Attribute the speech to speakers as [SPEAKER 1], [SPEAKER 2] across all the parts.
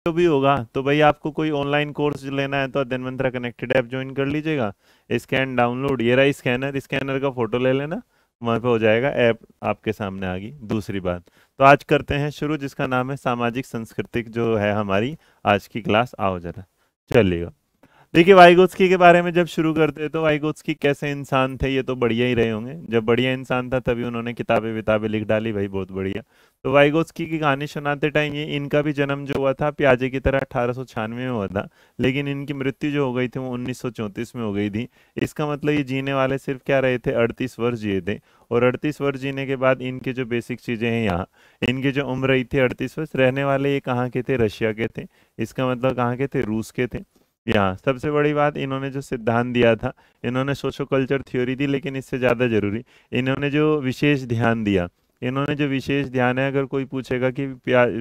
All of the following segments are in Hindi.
[SPEAKER 1] जो भी होगा तो भाई आपको कोई ऑनलाइन कोर्स लेना है तो धनवंतरा कनेक्टेड ऐप ज्वाइन कर लीजिएगा। स्कैन डाउनलोड, ये रहा स्कैनर, स्कैनर का फोटो ले लेना, वहाँ पे हो जाएगा, ऐप आपके सामने आ गई। दूसरी बात, तो आज करते हैं शुरू, जिसका नाम है सामाजिक सांस्कृतिक जो है हमारी आज की क्लास। आओ जरा चलिएगा। देखिए वाइगोत्स्की के बारे में जब शुरू करते हैं तो वाइगोत्स्की कैसे इंसान थे, ये तो बढ़िया ही रहे होंगे। जब बढ़िया इंसान था तभी उन्होंने किताबें विताबें लिख डाली भाई, बहुत बढ़िया। तो वाइगोत्स्की की कहानी सुनाते टाइम, ये इनका भी जन्म जो हुआ था प्याजे की तरह 1896 में हुआ था, लेकिन इनकी मृत्यु जो हो गई थी वो 1934 में हो गई थी। इसका मतलब ये जीने वाले सिर्फ क्या रहे थे, 38 वर्ष जिए थे। और 38 वर्ष जीने के बाद इनकी जो बेसिक चीजें हैं यहाँ, इनकी जो उम्र रही थी 38 वर्ष, रहने वाले ये कहाँ के थे, रशिया के थे। इसका मतलब कहाँ के थे, रूस के थे। यहाँ सबसे बड़ी बात, इन्होंने जो सिद्धांत दिया था, इन्होंने सोशो कल्चर थ्योरी दी, लेकिन इससे ज़्यादा जरूरी इन्होंने जो विशेष ध्यान दिया, इन्होंने जो विशेष ध्यान है, अगर कोई पूछेगा कि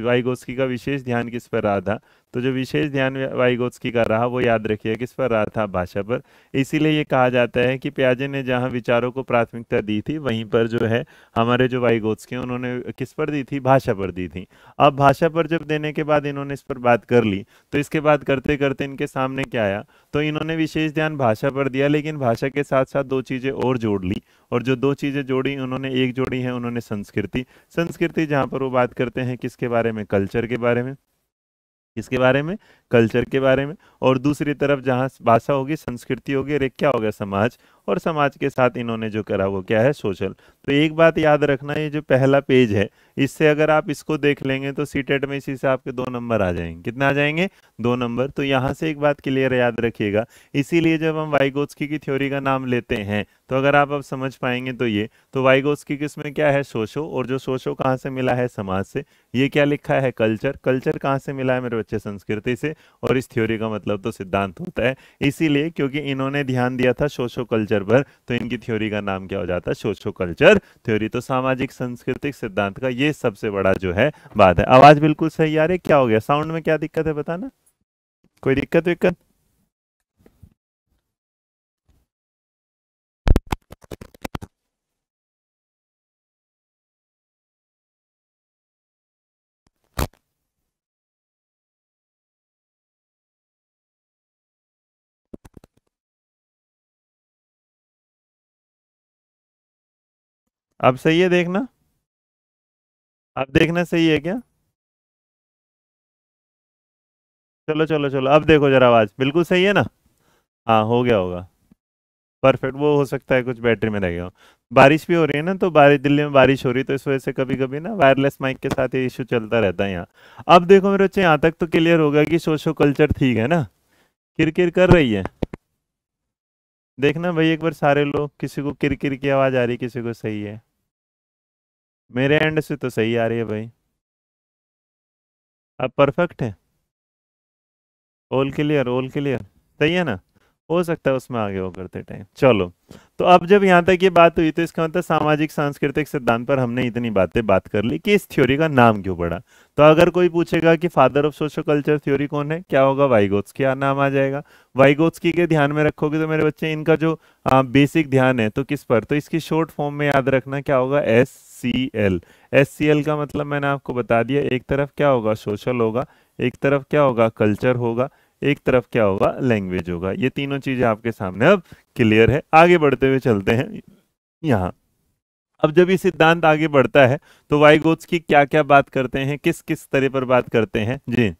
[SPEAKER 1] वाइगोत्स्की का विशेष ध्यान किस पर रहा था, तो जो विशेष ध्यान वाइगोत्स्की का रहा वो याद रखिए किस पर रहा था, भाषा पर। इसीलिए ये कहा जाता है कि प्याजे ने जहाँ विचारों को प्राथमिकता दी थी, वहीं पर जो है हमारे जो वाइगोत्स्की उन्होंने किस पर दी थी, भाषा पर दी थी। अब भाषा पर जब देने के बाद इन्होंने इस पर बात कर ली, तो इसके बाद करते करते इनके सामने क्या आया, तो इन्होंने विशेष ध्यान भाषा पर दिया, लेकिन भाषा के साथ साथ दो चीजें और जोड़ ली। और जो दो चीजें जोड़ी उन्होंने, एक जोड़ी है उन्होंने संस्कृति। संस्कृति जहाँ पर वो बात करते हैं किसके बारे में, कल्चर के बारे में। किसके बारे में, कल्चर के बारे में। और दूसरी तरफ जहाँ भाषा होगी, संस्कृति होगी, और एक क्या हो गया, समाज। और समाज के साथ इन्होंने जो करा वो क्या है, सोशल। तो एक बात याद रखना, ये जो पहला पेज है, इससे अगर आप इसको देख लेंगे तो सीटेट में इसी से आपके 2 नंबर आ जाएंगे। कितने आ जाएंगे, 2 नंबर। तो यहाँ से एक बात क्लियर याद रखिएगा। इसीलिए जब हम वाइगोत्स्की की थ्योरी का नाम लेते हैं, तो अगर आप अब समझ पाएंगे तो ये, तो वाइगोत्स्की किसमें क्या है, सोशो। और जो सोशो कहाँ से मिला है, समाज से। ये क्या लिखा है, कल्चर। कल्चर कहाँ से मिला है मेरे बच्चे, संस्कृति से। और इस थ्योरी का मतलब तो सिद्धांत होता है। इसीलिए क्योंकि इन्होंने ध्यान दिया था सोशो कल्चर पर, तो इनकी थ्योरी का नाम क्या हो जाता है, सोशो कल्चर थ्योरी। तो सामाजिक सांस्कृतिक सिद्धांत का ये सबसे बड़ा जो है बात है। आवाज बिल्कुल सही आ रही, क्या हो गया, साउंड में क्या दिक्कत है बताना, कोई दिक्कत विक्कत। अब सही है देखना, अब देखना सही है क्या। चलो चलो चलो, अब देखो जरा, आवाज बिल्कुल सही है ना। हाँ हो गया होगा, परफेक्ट। वो हो सकता है कुछ बैटरी में रह गया हो। बारिश भी हो रही है ना, तो बारिश, दिल्ली में बारिश हो रही है, तो इस वजह से कभी कभी ना वायरलेस माइक के साथ ये इशू चलता रहता है यहाँ। अब देखो मेरे बच्चे, यहाँ तक तो क्लियर होगा कि सोशो कल्चर ठीक है ना, किरकिर कर रही है। देखना भाई एक बार सारे लोग, किसी को किरकिर की आवाज आ रही, किसी को सही है। मेरे एंड से तो सही आ रही है भाई। अब परफेक्ट है, ऑल क्लियर, ऑल क्लियर, सही है ना। हो सकता है उसमें आगे हो करते टाइम। चलो, तो अब जब यहाँ तक ये बात हुई, तो इसका मतलब सामाजिक सांस्कृतिक सिद्धांत पर हमने इतनी बातें बात कर ली कि इस थ्योरी का नाम क्यों पड़ा। तो अगर कोई पूछेगा कि father of social culture theory कौन है, क्या होगा, वाइगोत्स्की का नाम आ जाएगा। वाइगोत्स्की के ध्यान में रखोगे तो मेरे बच्चे, इनका जो बेसिक ध्यान है तो किस पर, तो इसकी शॉर्ट फॉर्म में याद रखना क्या होगा, SCL। SCL का मतलब मैंने आपको बता दिया, एक तरफ क्या होगा, सोशल होगा, एक तरफ क्या होगा, कल्चर होगा, एक तरफ क्या होगा, लैंग्वेज होगा। ये तीनों चीजें आपके सामने अब क्लियर है। आगे बढ़ते हुए चलते हैं यहाँ। अब जब ये सिद्धांत आगे बढ़ता है, तो वाइगोत्स्की क्या क्या बात करते हैं, किस किस तरह पर बात करते हैं जी।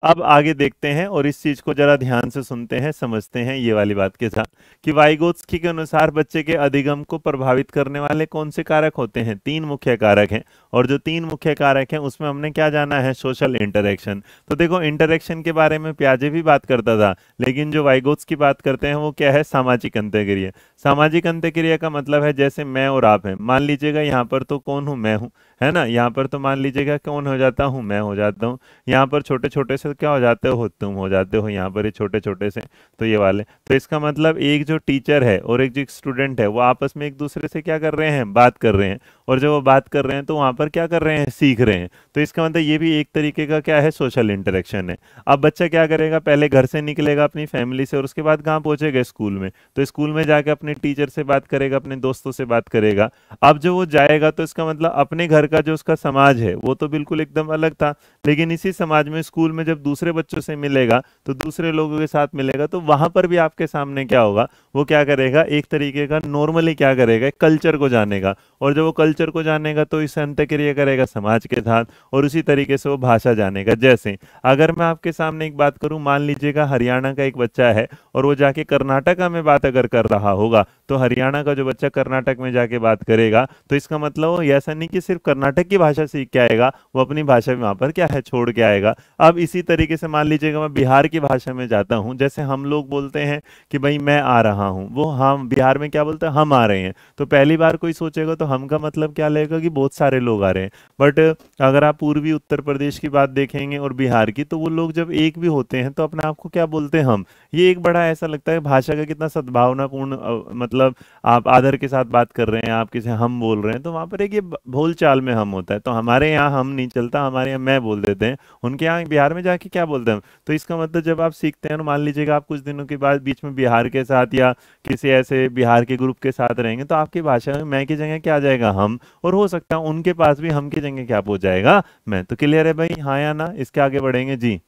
[SPEAKER 1] अब आगे देखते हैं और इस चीज को जरा ध्यान से सुनते हैं, समझते हैं ये वाली बात के साथ, कि वाइगोत्स्की के अनुसार बच्चे के अधिगम को प्रभावित करने वाले कौन से कारक होते हैं, 3 मुख्य कारक हैं। और जो 3 मुख्य कारक हैं उसमें हमने क्या जाना है, सोशल इंटरेक्शन। तो देखो इंटरेक्शन के बारे में प्याजे भी बात करता था, लेकिन जो वाइगोत्स्की बात करते हैं वो क्या है, सामाजिक अंतःक्रिया। सामाजिक अंतःक्रिया का मतलब है जैसे मैं और आप हैं, मान लीजिएगा यहाँ पर तो कौन हूँ, मैं हूँ, है ना। यहाँ पर तो मान लीजिएगा कौन हो जाता हूँ, मैं हो जाता हूँ। यहाँ पर छोटे छोटे से क्या हो जाते हो, तुम हो जाते हो। यहाँ पर ये छोटे छोटे से, तो ये वाले। तो इसका मतलब एक जो टीचर है और एक जो स्टूडेंट है, वो आपस में एक दूसरे से क्या कर रहे हैं, बात कर रहे हैं। और जब वो बात कर रहे हैं तो वहां पर क्या कर रहे हैं, सीख रहे हैं। तो इसका मतलब ये भी एक तरीके का क्या है, सोशल इंटरेक्शन है। अब बच्चा क्या करेगा, पहले घर से निकलेगा अपनी फैमिली से, और उसके बाद कहाँ पहुंचेगा, स्कूल में। तो स्कूल में जाके अपने टीचर से बात करेगा, अपने दोस्तों से बात करेगा। अब जो वो जाएगा तो इसका मतलब अपने घर का जो उसका समाज है वो तो बिल्कुल एकदम अलग था, लेकिन इसी समाज में स्कूल में जब दूसरे बच्चों से मिलेगा, तो दूसरे लोगों के साथ मिलेगा, तो वहां पर भी आपके सामने क्या होगा, वो क्या करेगा, एक तरीके का नॉर्मली क्या करेगा, कल्चर को जानेगा। और जब वो कल्चर को जानेगा तो इस अंतःक्रिया करेगा समाज के साथ, और उसी तरीके से वो भाषा जानेगा। जैसे अगर मैं आपके सामने एक बात करूं, मान लीजिएगा हरियाणा का एक बच्चा है और वो जाके कर्नाटका में बात अगर कर रहा होगा, तो हरियाणा का जो बच्चा कर्नाटक में जाके बात करेगा, तो इसका मतलब वो ऐसा नहीं कि सिर्फ कर्नाटक की भाषा सीख के आएगा, वो अपनी भाषा भी वहां पर क्या है, छोड़ के आएगा। अब इसी तरीके से मान लीजिएगा मैं बिहार की भाषा में जाता हूँ, जैसे हम लोग बोलते हैं कि भाई मैं आ रहा हूँ, वो हम बिहार में क्या बोलते हैं, हम आ रहे हैं। तो पहली बार कोई सोचेगा तो हम का मतलब क्या लेगा कि बहुत सारे लोग आ रहे हैं। बट अगर आप पूर्वी उत्तर प्रदेश की बात देखेंगे और बिहार की, तो वो लोग जब एक भी होते हैं तो अपने आप को क्या बोलते हैं, हम। ये एक बड़ा ऐसा लगता है भाषा का कितना सद्भावनापूर्ण मतलब आप आदर के साथ बात कर रहे हैं, आप किसे हम बोल रहे हैं, तो वहां पर एक ये बोल चाल में हम होता है। तो हमारे यहाँ हम नहीं चलता, हमारे यहाँ मैं बोल देते हैं, उनके यहाँ बिहार में जाके क्या बोलते हैं हम। तो इसका मतलब जब आप सीखते हैं और मान लीजिएगा आप कुछ दिनों के बाद बीच में बिहार के साथ या किसी ऐसे बिहार के ग्रुप के साथ रहेंगे, तो आपकी भाषा में मैं की जगह क्या आ जाएगा, हम। और हो सकता है उनके पास भी हम की जगह क्या हो जाएगा, मैं। तो क्लियर है भाई, हाँ या ना, इसके आगे बढ़ेंगे जी।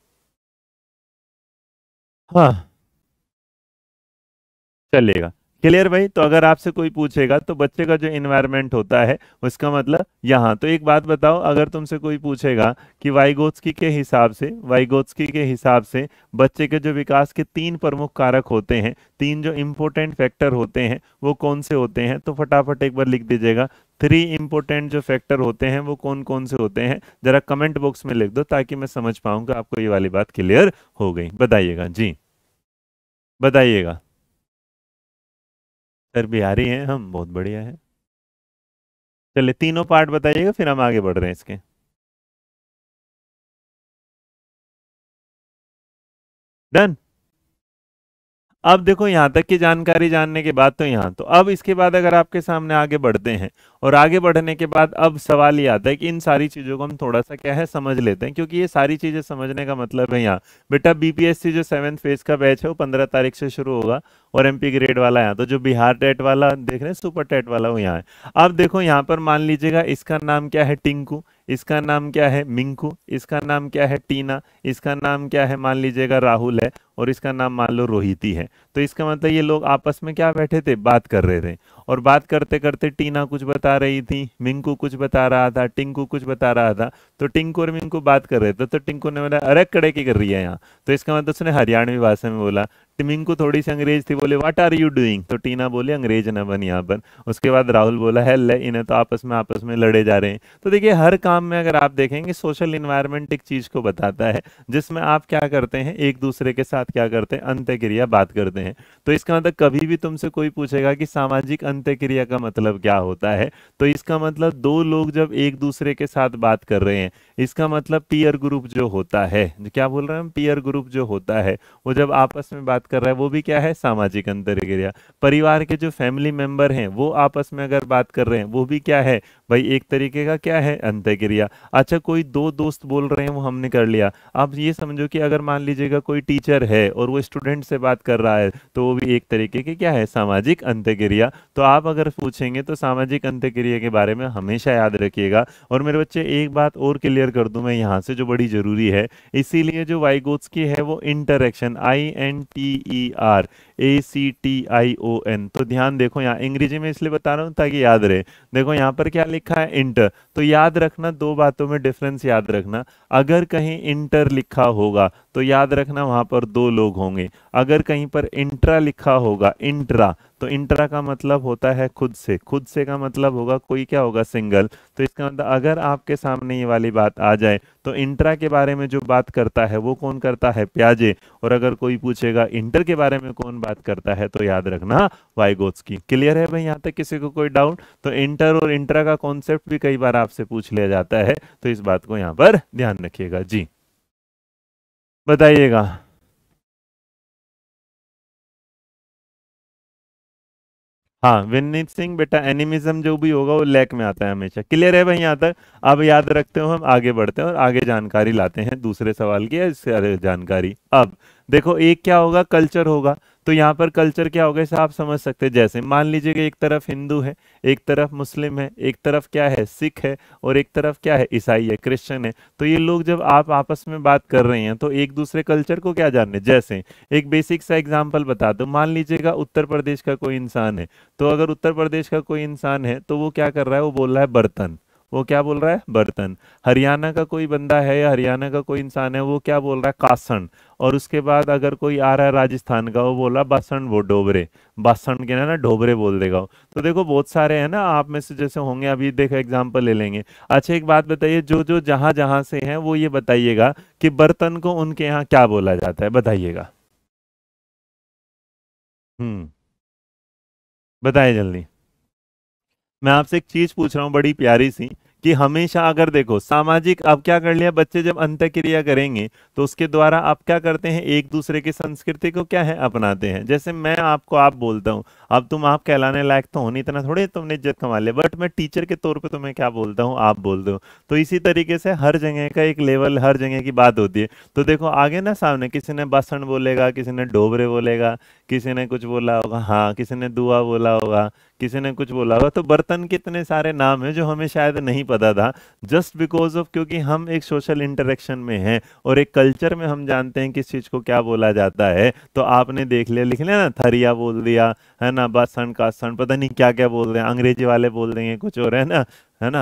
[SPEAKER 1] हाँ, चलेगा। क्लियर भाई। तो अगर आपसे कोई पूछेगा तो बच्चे का जो इन्वायरमेंट होता है उसका मतलब यहाँ। तो एक बात बताओ, अगर तुमसे कोई पूछेगा कि वाइगोत्स्की के हिसाब से बच्चे के जो विकास के तीन प्रमुख कारक होते हैं, तीन जो इम्पोर्टेंट फैक्टर होते हैं, वो कौन से होते हैं, तो फटाफट एक बार लिख दीजिएगा। थ्री इम्पोर्टेंट जो फैक्टर होते हैं वो कौन कौन से होते हैं, जरा कमेंट बॉक्स में लिख दो ताकि मैं समझ पाऊँ कि आपको ये वाली बात क्लियर हो गई। बताइएगा जी, बताइएगा। सर बिहारी हैं हम, बहुत बढ़िया है। चलिए तीनों पार्ट बताइएगा, फिर हम आगे बढ़ रहे हैं इसके। डन। अब देखो यहाँ तक की जानकारी जानने के बाद तो यहाँ, तो अब इसके बाद अगर आपके सामने आगे बढ़ते हैं, और आगे बढ़ने के बाद अब सवाल ये आता है कि इन सारी चीजों को हम थोड़ा सा क्या है समझ लेते हैं, क्योंकि ये सारी चीजें समझने का मतलब है यहाँ। बेटा बीपीएससी जो 7th फेज का बैच है वो 15 तारीख से शुरू होगा, और एमपी ग्रेड वाला यहाँ, तो जो बिहार टेट वाला देख रहे हैं, सुपर टेट वाला, वो यहाँ है। अब देखो यहाँ पर मान लीजिएगा इसका नाम क्या है, टिंकू। इसका नाम क्या है, मिंकू। इसका नाम क्या है, टीना। इसका नाम क्या है, मान लीजिएगा राहुल है। और इसका नाम मान लो रोहिती है। तो इसका मतलब ये लोग आपस में क्या बैठे थे, बात कर रहे थे। और बात करते करते टीना कुछ बता रही थी, मिंकू कुछ बता रहा था, टिंकू कुछ बता रहा था। तो टिंकू और मिंकू बात कर रहे थे, तो टिंकू ने बोला अरे कड़े की कर रही है यहाँ। तो इसका मतलब उसने हरियाणवी भाषा में बोला। मिंकू थोड़ी सी अंग्रेज थी, बोले व्हाट आर यू डूइंग। तो टीना बोली अंग्रेज न बन यहाँ पर। उसके बाद राहुल बोला है ले, इन्हें तो आपस में लड़े जा रहे हैं। तो देखिए हर काम में अगर आप देखेंगे सोशल इन्वायरमेंट एक चीज को बताता है, जिसमें आप क्या करते हैं, एक दूसरे के साथ क्या करते हैं, अंतःक्रिया बात करते हैं। तो इसका मतलब कभी भी तुमसे कोई पूछेगा कि सामाजिक अंतःक्रिया का मतलब क्या होता है, तो इसका मतलब दो लोग जब एक दूसरे के साथ बात कर रहे हैं, इसका मतलब पीयर ग्रुप जो होता है, क्या बोल रहे हैं हम, पीयर ग्रुप जो होता है, वो जब आपस में बात कर रहा है वो भी क्या है, सामाजिक अंतःक्रिया। परिवार के जो फैमिली मेंबर हैं वो आपस में अगर बात कर रहे हैं, वो भी क्या है भाई, एक तरीके का क्या है, अंतःक्रिया। अच्छा कोई दो दोस्त बोल रहे हैं, वो हमने कर लिया। आप ये समझो कि अगर मान लीजिएगा कोई टीचर है और वो स्टूडेंट से बात कर रहा है, तो वो भी एक तरीके की क्या है, सामाजिक अंतःक्रिया। तो आप अगर पूछेंगे तो सामाजिक अंतःक्रिया के बारे में हमेशा याद रखिएगा। और मेरे बच्चे एक बात और क्लियर कर दूं मैं यहाँ से, जो बड़ी जरूरी है। इसीलिए जो वाइगोत्स्की है वो इंटरेक्शन, INTERACTION। तो ध्यान देखो यहाँ अंग्रेजी में इसलिए बता रहा हूँ ताकि याद रहे। देखो यहाँ पर क्या लिखा है, इंटर। तो याद रखना, दो बातों में डिफरेंस याद रखना। अगर कहीं इंटर लिखा होगा तो याद रखना वहां पर दो लोग होंगे। अगर कहीं पर इंट्रा लिखा होगा, इंट्रा, तो इंट्रा का मतलब होता है खुद से, खुद से का मतलब होगा कोई क्या होगा, सिंगल। तो इसका मतलब अगर आपके सामने ये वाली बात आ जाए, तो इंट्रा के बारे में जो बात करता है वो कौन करता है, प्याजे। और अगर कोई पूछेगा इंटर के बारे में कौन बात करता है, तो याद रखना वाइगोत्स्की। क्लियर है भाई यहाँ तक, किसी को कोई डाउट। तो इंटर और इंट्रा का कॉन्सेप्ट भी कई बार आपसे पूछ लिया जाता है, तो इस बात को यहाँ पर ध्यान रखिएगा जी। बताइएगा। हाँ, विनीत सिंह बेटा, एनिमिज्म जो भी होगा वो लैक में आता है हमेशा। क्लियर है भाई यहाँ तक? अब याद रखते हो, हम आगे बढ़ते हैं और आगे जानकारी लाते हैं दूसरे सवाल की, इससे अलग जानकारी। अब देखो, एक क्या होगा, कल्चर होगा। तो यहाँ पर कल्चर क्या होगा, इसे आप समझ सकते हैं। जैसे मान लीजिए कि एक तरफ हिंदू है, एक तरफ मुस्लिम है, एक तरफ क्या है, सिख है, और एक तरफ क्या है, ईसाई है, क्रिश्चियन है। तो ये लोग जब आप आपस में बात कर रहे हैं तो एक दूसरे कल्चर को क्या जानने। जैसे एक बेसिक सा एग्जांपल बता दो, मान लीजिएगा उत्तर प्रदेश का कोई इंसान है। तो अगर उत्तर प्रदेश का कोई इंसान है तो वो क्या कर रहा है, वो बोल रहा है बर्तन। वो क्या बोल रहा है, बर्तन। हरियाणा का कोई बंदा है या हरियाणा का कोई इंसान है, वो क्या बोल रहा है, कासन। और उसके बाद अगर कोई आ रहा है राजस्थान का, वो बोल रहा है बासन, वो डोबरे। बासन के ना डोबरे बोल देगा वो। तो देखो बहुत सारे हैं ना, आप में से जैसे होंगे, अभी देखो एग्जाम्पल ले लेंगे। अच्छा एक बात बताइए, जो जो जहां जहां से हैं वो ये बताइएगा कि बर्तन को उनके यहाँ क्या बोला जाता है, बताइएगा। हम्म, बताइए जल्दी। मैं आपसे एक चीज पूछ रहा हूँ बड़ी प्यारी सी, कि हमेशा अगर देखो सामाजिक, अब क्या कर लिया बच्चे, जब अंतःक्रिया करेंगे तो उसके द्वारा आप क्या करते हैं, एक दूसरे की संस्कृति को क्या है, अपनाते हैं। जैसे मैं आपको आप बोलता हूँ, अब तुम आप कहलाने लायक तो हो नहीं, इतना थोड़े तुमने इज्जत कमा लिया, बट मैं टीचर के तौर पे तुम्हें क्या बोलता हूँ, आप बोलते हो। तो इसी तरीके से हर जगह का एक लेवल, हर जगह की बात होती है। तो देखो आगे ना सामने किसी ने बासन बोलेगा, किसी ने डोबरे बोलेगा, किसी ने कुछ बोला होगा, हाँ किसी ने दुआ बोला होगा, किसी ने कुछ बोला होगा। तो बर्तन के इतने सारे नाम हैं जो हमें शायद नहीं पता था, जस्ट बिकॉज ऑफ क्योंकि हम एक सोशल इंटरेक्शन में हैं और एक कल्चर में हम जानते हैं किस चीज को क्या बोला जाता है। तो आपने देख लिया, लिख लिया ना, थरिया बोल दिया है ना, बासन कासन, पता नहीं क्या क्या बोल रहे हैं, अंग्रेजी वाले बोल देंगे कुछ और, है ना।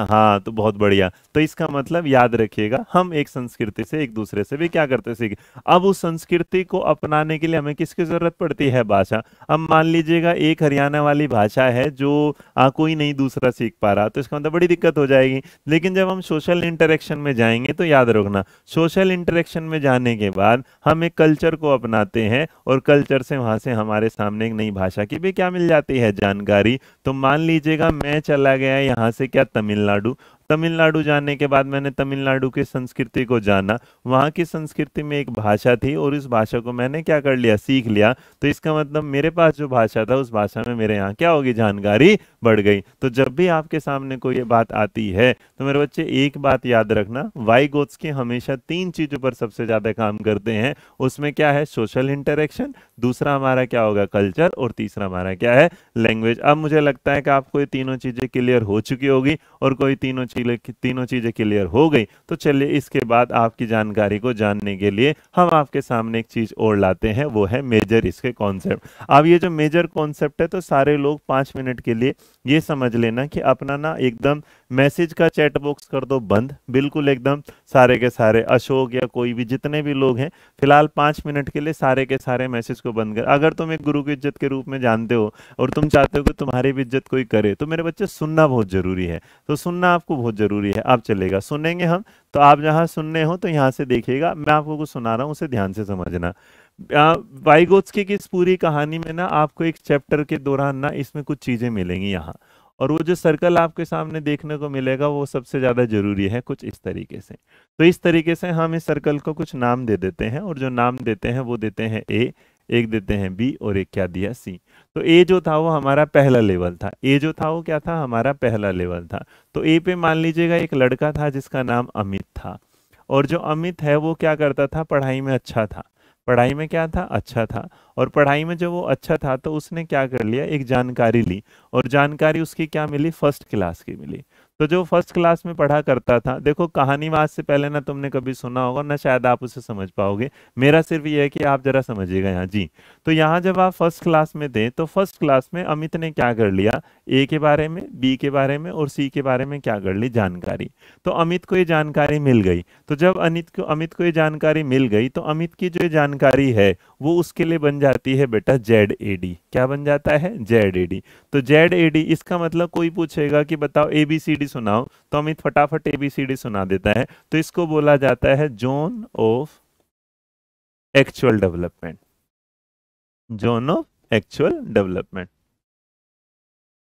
[SPEAKER 1] हाँ तो बहुत बढ़िया। तो इसका मतलब याद रखिएगा, हम एक संस्कृति से एक दूसरे से भी क्या करते सीखे। अब उस संस्कृति को अपनाने के लिए हमें किसकी जरूरत पड़ती है, भाषा। अब मान लीजिएगा एक हरियाणा वाली भाषा है जो कोई नहीं दूसरा सीख पा रहा, तो इसका मतलब बड़ी दिक्कत हो जाएगी। लेकिन जब हम सोशल इंटरेक्शन में जाएंगे तो याद रखना, सोशल इंटरेक्शन में जाने के बाद हम एक कल्चर को अपनाते हैं और कल्चर से वहां से हमारे सामने एक नई भाषा की भी क्या मिल जाती है, जानकारी। तो मान लीजिएगा मैं चला गया यहाँ से क्या, तमिलनाडु। तमिलनाडु जाने के बाद मैंने तमिलनाडु की संस्कृति को जाना, वहाँ की संस्कृति में एक भाषा थी और इस भाषा को मैंने क्या कर लिया, सीख लिया। तो इसका मतलब मेरे पास जो भाषा था उस भाषा में मेरे यहाँ क्या होगी, जानकारी बढ़ गई। तो जब भी आपके सामने कोई ये बात आती है तो मेरे बच्चे एक बात याद रखना, वाइगोत्स्की हमेशा तीन चीजों पर सबसे ज्यादा काम करते हैं। उसमें क्या है, सोशल इंटरेक्शन, दूसरा हमारा क्या होगा, कल्चर, और तीसरा हमारा क्या है, लैंग्वेज। अब मुझे लगता है कि आपको ये तीनों चीजें क्लियर हो चुकी होगी, और कोई तीनों चीजें क्लियर हो गई तो चलिए इसके बाद आपकी जानकारी को जानने के लिए हम आपके सामने एक चीज और लाते हैं, वो है मेजर इसके कॉन्सेप्ट। अब ये जो मेजर कॉन्सेप्ट है, तो सारे लोग 5 मिनट के लिए ये समझ लेना कि अपना ना एकदम मैसेज का चैट बॉक्स कर दो बंद, बिल्कुल एकदम सारे के सारे, अशोक या कोई भी जितने भी लोग हैं, फिलहाल 5 मिनट के लिए सारे के सारे मैसेज को बंद कर। अगर तुम एक गुरु की इज्जत के रूप में जानते हो और तुम चाहते हो कि तुम्हारी भी इज्जत कोई करे, तो मेरे बच्चे सुनना बहुत जरूरी है। तो सुनना आपको बहुत जरूरी है। आप चलेगा सुनेंगे हम, तो आप जहां सुनने हो तो यहाँ से देखिएगा, मैं आपको कुछ सुना रहा हूँ उसे ध्यान से समझना। वाइगोत्स्की की इस पूरी कहानी में ना आपको एक चैप्टर के दौरान ना इसमें कुछ चीजें मिलेंगी यहाँ, और वो जो सर्कल आपके सामने देखने को मिलेगा वो सबसे ज्यादा जरूरी है, कुछ इस तरीके से। तो इस तरीके से हम इस सर्कल को कुछ नाम दे देते हैं, और जो नाम देते हैं वो देते हैं ए, एक देते हैं बी, और एक क्या दिया, सी। तो ए जो था वो हमारा पहला लेवल था, ए जो था वो क्या था, हमारा पहला लेवल था। तो ए पे मान लीजिएगा एक लड़का था जिसका नाम अमित था, और जो अमित है वो क्या करता था, पढ़ाई में अच्छा था। पढ़ाई में क्या था, अच्छा था। और पढ़ाई में जब वो अच्छा था तो उसने क्या कर लिया, एक जानकारी ली, और जानकारी उसकी क्या मिली, फर्स्ट क्लास की मिली। तो जो फर्स्ट क्लास में पढ़ा करता था, देखो कहानी में आज से पहले ना तुमने कभी सुना होगा ना, शायद आप उसे समझ पाओगे, मेरा सिर्फ ये है कि आप जरा समझिएगा यहाँ जी। तो यहाँ जब आप फर्स्ट क्लास में थे तो फर्स्ट क्लास में अमित ने क्या कर लिया, ए के बारे में, बी के बारे में और सी के बारे में क्या कर ली, जानकारी। तो अमित को ये जानकारी मिल गई। तो जब अमित को ये जानकारी मिल गई तो अमित की जो ये जानकारी है वो उसके लिए बन जाती है बेटा ZAD। क्या बन जाता है, ZAD। तो ZAD, इसका मतलब कोई पूछेगा कि बताओ ABCD सुनाओ, तो अमित फटाफट ABCD सुना देता है। तो इसको बोला जाता है zone of actual development, zone of actual development.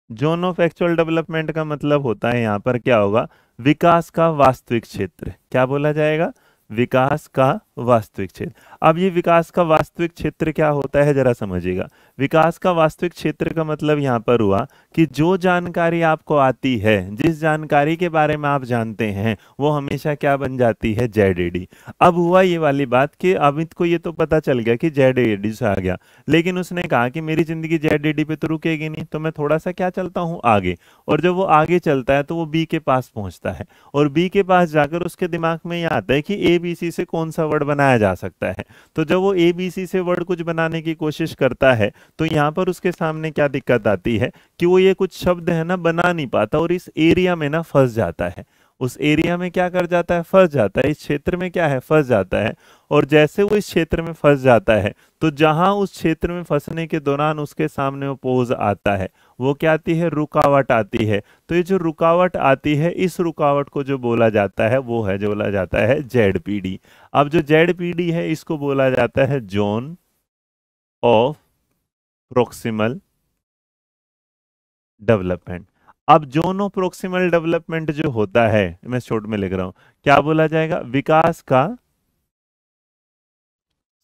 [SPEAKER 1] Zone of actual development का मतलब होता है यहाँ पर क्या होगा, विकास का वास्तविक क्षेत्र। क्या बोला जाएगा, विकास का वास्तविक क्षेत्र। अब ये विकास का वास्तविक क्षेत्र क्या होता है जरा समझिएगा। विकास का वास्तविक क्षेत्र का मतलब यहाँ पर हुआ कि जो जानकारी आपको आती है, जिस जानकारी के बारे में आप जानते हैं, वो हमेशा क्या बन जाती है, जेड अब हुआ ये वाली बात कि अमित को ये तो पता चल गया कि जेड से आ गया, लेकिन उसने कहा कि मेरी जिंदगी जेड पे तो रुकेगी नहीं, तो मैं थोड़ा सा क्या चलता हूँ आगे। और जब वो आगे चलता है तो वो बी के पास पहुंचता है, और बी के पास जाकर उसके दिमाग में ये आता है कि ए बी सी से कौन सा वर्ड बनाया जा सकता है। तो जब वो ए बी सी से वर्ड कुछ बनाने की कोशिश करता है तो यहाँ पर उसके सामने क्या दिक्कत आती है कि वो ये कुछ शब्द है ना बना नहीं पाता, और इस एरिया में ना फंस जाता है। उस एरिया में क्या कर जाता है, फंस जाता है, इस क्षेत्र में क्या है, फंस जाता है। और जैसे वो इस क्षेत्र में फंस जाता है तो जहां उस क्षेत्र में फंसने के दौरान उसके सामने वो पोज आता है, वो क्या आती है, रुकावट आती है। तो ये जो रुकावट आती है, इस रुकावट को जो बोला जाता है वो है, जो बोला जाता है जेड। अब जो जेड है इसको बोला जाता है जोन ऑफ प्रोक्सिमल डेवलपमेंट। अब जोन ऑफ प्रोक्सिमल डेवलपमेंट जो होता है, मैं शॉर्ट में लिख रहा हूं, क्या बोला जाएगा, विकास का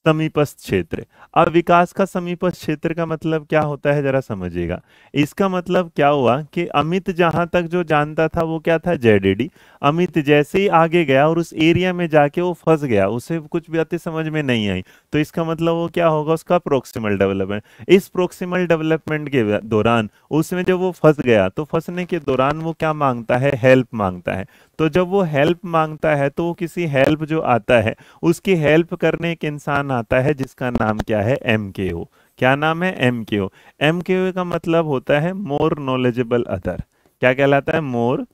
[SPEAKER 1] समीपस्थ क्षेत्र। अब विकास का समीपस्थ क्षेत्र का मतलब क्या होता है जरा समझिएगा। इसका मतलब क्या हुआ कि अमित जहां तक जो जानता था वो क्या था, जेड। अमित जैसे ही आगे गया और उस एरिया में जाके वो फंस गया, उसे कुछ बातें समझ में नहीं आई, तो इसका मतलब वो क्या होगा, उसका प्रोक्सिमल डेवलपमेंट। इस प्रोक्सिमल डेवलपमेंट के दौरान उसमें जब वो फंस गया तो फंसने के दौरान वो क्या मांगता है, हेल्प मांगता है। तो जब वो हेल्प मांगता है तो वो किसी हेल्प जो आता है उसकी हेल्प करने एक इंसान आता है जिसका नाम क्या है, एमकेओ। क्या नाम है, एमकेओ। एमकेओ का मतलब होता है मोर नॉलेजेबल अदर। क्या कहलाता है, मोर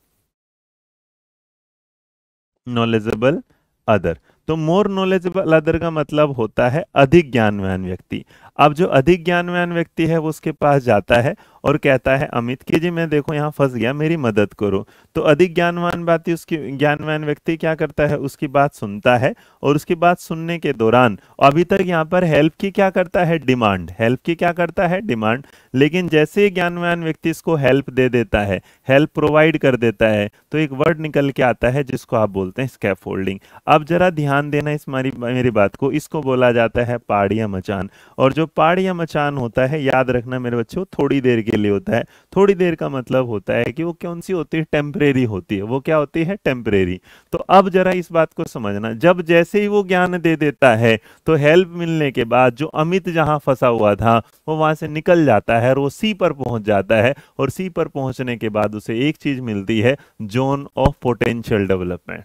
[SPEAKER 1] नॉलेजेबल अदर। तो मोर नॉलेजेबल अदर का मतलब होता है अधिक ज्ञानवान व्यक्ति। अब जो अधिक ज्ञानवान व्यक्ति है वो उसके पास जाता है और कहता है अमित कि जी मैं देखो यहाँ फंस गया, मेरी मदद करो। तो अधिक ज्ञानवान व्यक्ति, उसकी ज्ञानवान व्यक्ति क्या करता है, उसकी बात सुनता है, और उसकी बात सुनने के दौरान अभी तक यहाँ पर हेल्प की क्या करता है, डिमांड, हेल्प की क्या करता है, डिमांड। लेकिन जैसे ही ज्ञानवान व्यक्ति इसको हेल्प दे देता है, हेल्प प्रोवाइड कर देता है, तो एक वर्ड निकल के आता है जिसको आप बोलते हैं स्कैफोल्डिंग। अब जरा ध्यान देना इस मेरी बात को, इसको बोला जाता है पाड़ या मचान। और जो पाड़ या मचान होता है, याद रखना मेरे बच्चों, थोड़ी देर के लिए होता है। थोड़ी देर का मतलब होता है कि वो कौन सी होती है, टेम्परेरी होती है। वो क्या होती है, टेम्परेरी। तो अब जरा इस बात को समझना, जब जैसे ही वो ज्ञान दे देता है तो हेल्प मिलने के बाद जो अमित जहां फंसा हुआ था वो वहां से निकल जाता है और वो सी पर पहुंच जाता है, और सी पर पहुंचने के बाद उसे एक चीज मिलती है, zone of potential development.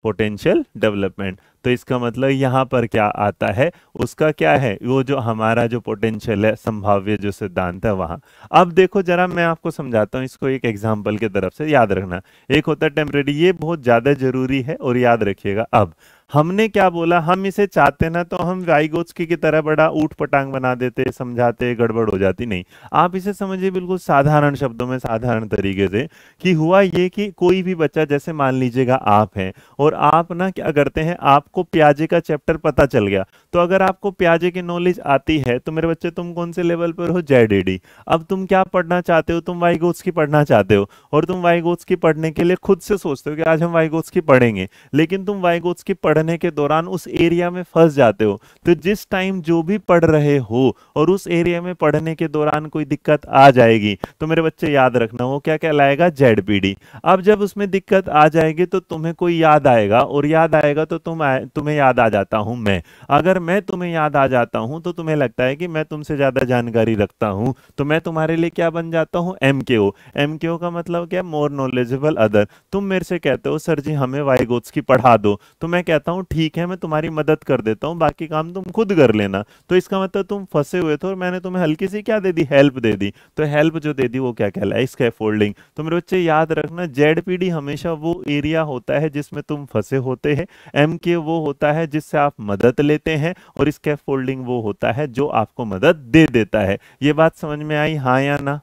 [SPEAKER 1] Potential development. तो इसका मतलब यहां पर क्या आता है, उसका क्या है, वो जो हमारा जो पोटेंशियल है, संभाव्य जो सिद्धांत है वहां। अब देखो जरा मैं आपको समझाता हूं इसको एक एग्जांपल की तरफ से, याद रखना। एक होता है टेम्परेरी, ये बहुत ज्यादा जरूरी है और याद रखिएगा। अब हमने क्या बोला, हम इसे चाहते ना तो हम वाइगोत्स्की की तरह बड़ा ऊट पटांग बना देते, समझाते, गड़बड़ हो जाती। नहीं, आप इसे समझिए बिल्कुल साधारण शब्दों में, साधारण तरीके से, कि हुआ ये कि कोई भी बच्चा, जैसे मान लीजिएगा आप हैं और आप ना क्या करते हैं, आपको प्याजे का चैप्टर पता चल गया, तो अगर आपको प्याजे की नॉलेज आती है तो मेरे बच्चे तुम कौन से लेवल पर हो, जेड। अब तुम क्या पढ़ना चाहते हो, तुम वाइगोत्स्की पढ़ना चाहते हो, और तुम वाइगोत्स्की पढ़ने के लिए खुद से सोचते हो कि आज हम वाइगोत्स्की पढ़ेंगे, लेकिन तुम वाइगोत्स्की पढ़ने के दौरान उस एरिया में फंस जाते हो। तो जिस टाइम जो भी पढ़ रहे हो और उस एरिया में पढ़ने के दौरान कोई दिक्कत आ जाएगी तो मेरे बच्चे याद रखना वो क्या कहलाएगा, जेड। अब जब उसमें दिक्कत आ जाएगी तो तुम्हें कोई याद आएगा, और याद आएगा तो तुम्हें याद आ जाता हूं मैं। अगर मैं तुम्हें याद आ जाता हूं तो तुम्हें लगता है कि मैं तुमसे ज्यादा जानकारी रखता हूं, तो मैं तुम्हारे लिए क्या बन जाता हूं, एमकेओ। एमकेओ का मतलब क्या, मोर नॉलेजेबल अदर। तुम मेरे से कहते हो सर जी हमें वाइगोत्स्की पढ़ा दो, तो मैं कहता हूं ठीक है, मैं तुम्हारी मदद कर देता हूं, बाकी काम तुम खुद कर लेना। तो इसका मतलब तुम फंसे हुए थे और मैंने तुम्हें हल्की सी क्या दे दी, हेल्प दे दी। तो हेल्प जो दे दी वो क्या कहलाए, स्कैफोल्डिंग। तो मेरे बच्चे याद रखना, जेड हमेशा वो एरिया होता है जिसमें तुम फंसे होते हैं, एम के वो होता है जिससे आप मदद लेते हैं, और स्कैफोल्डिंग वो होता है जो आपको मदद दे देता है। ये बात समझ में आई, हाँ या ना,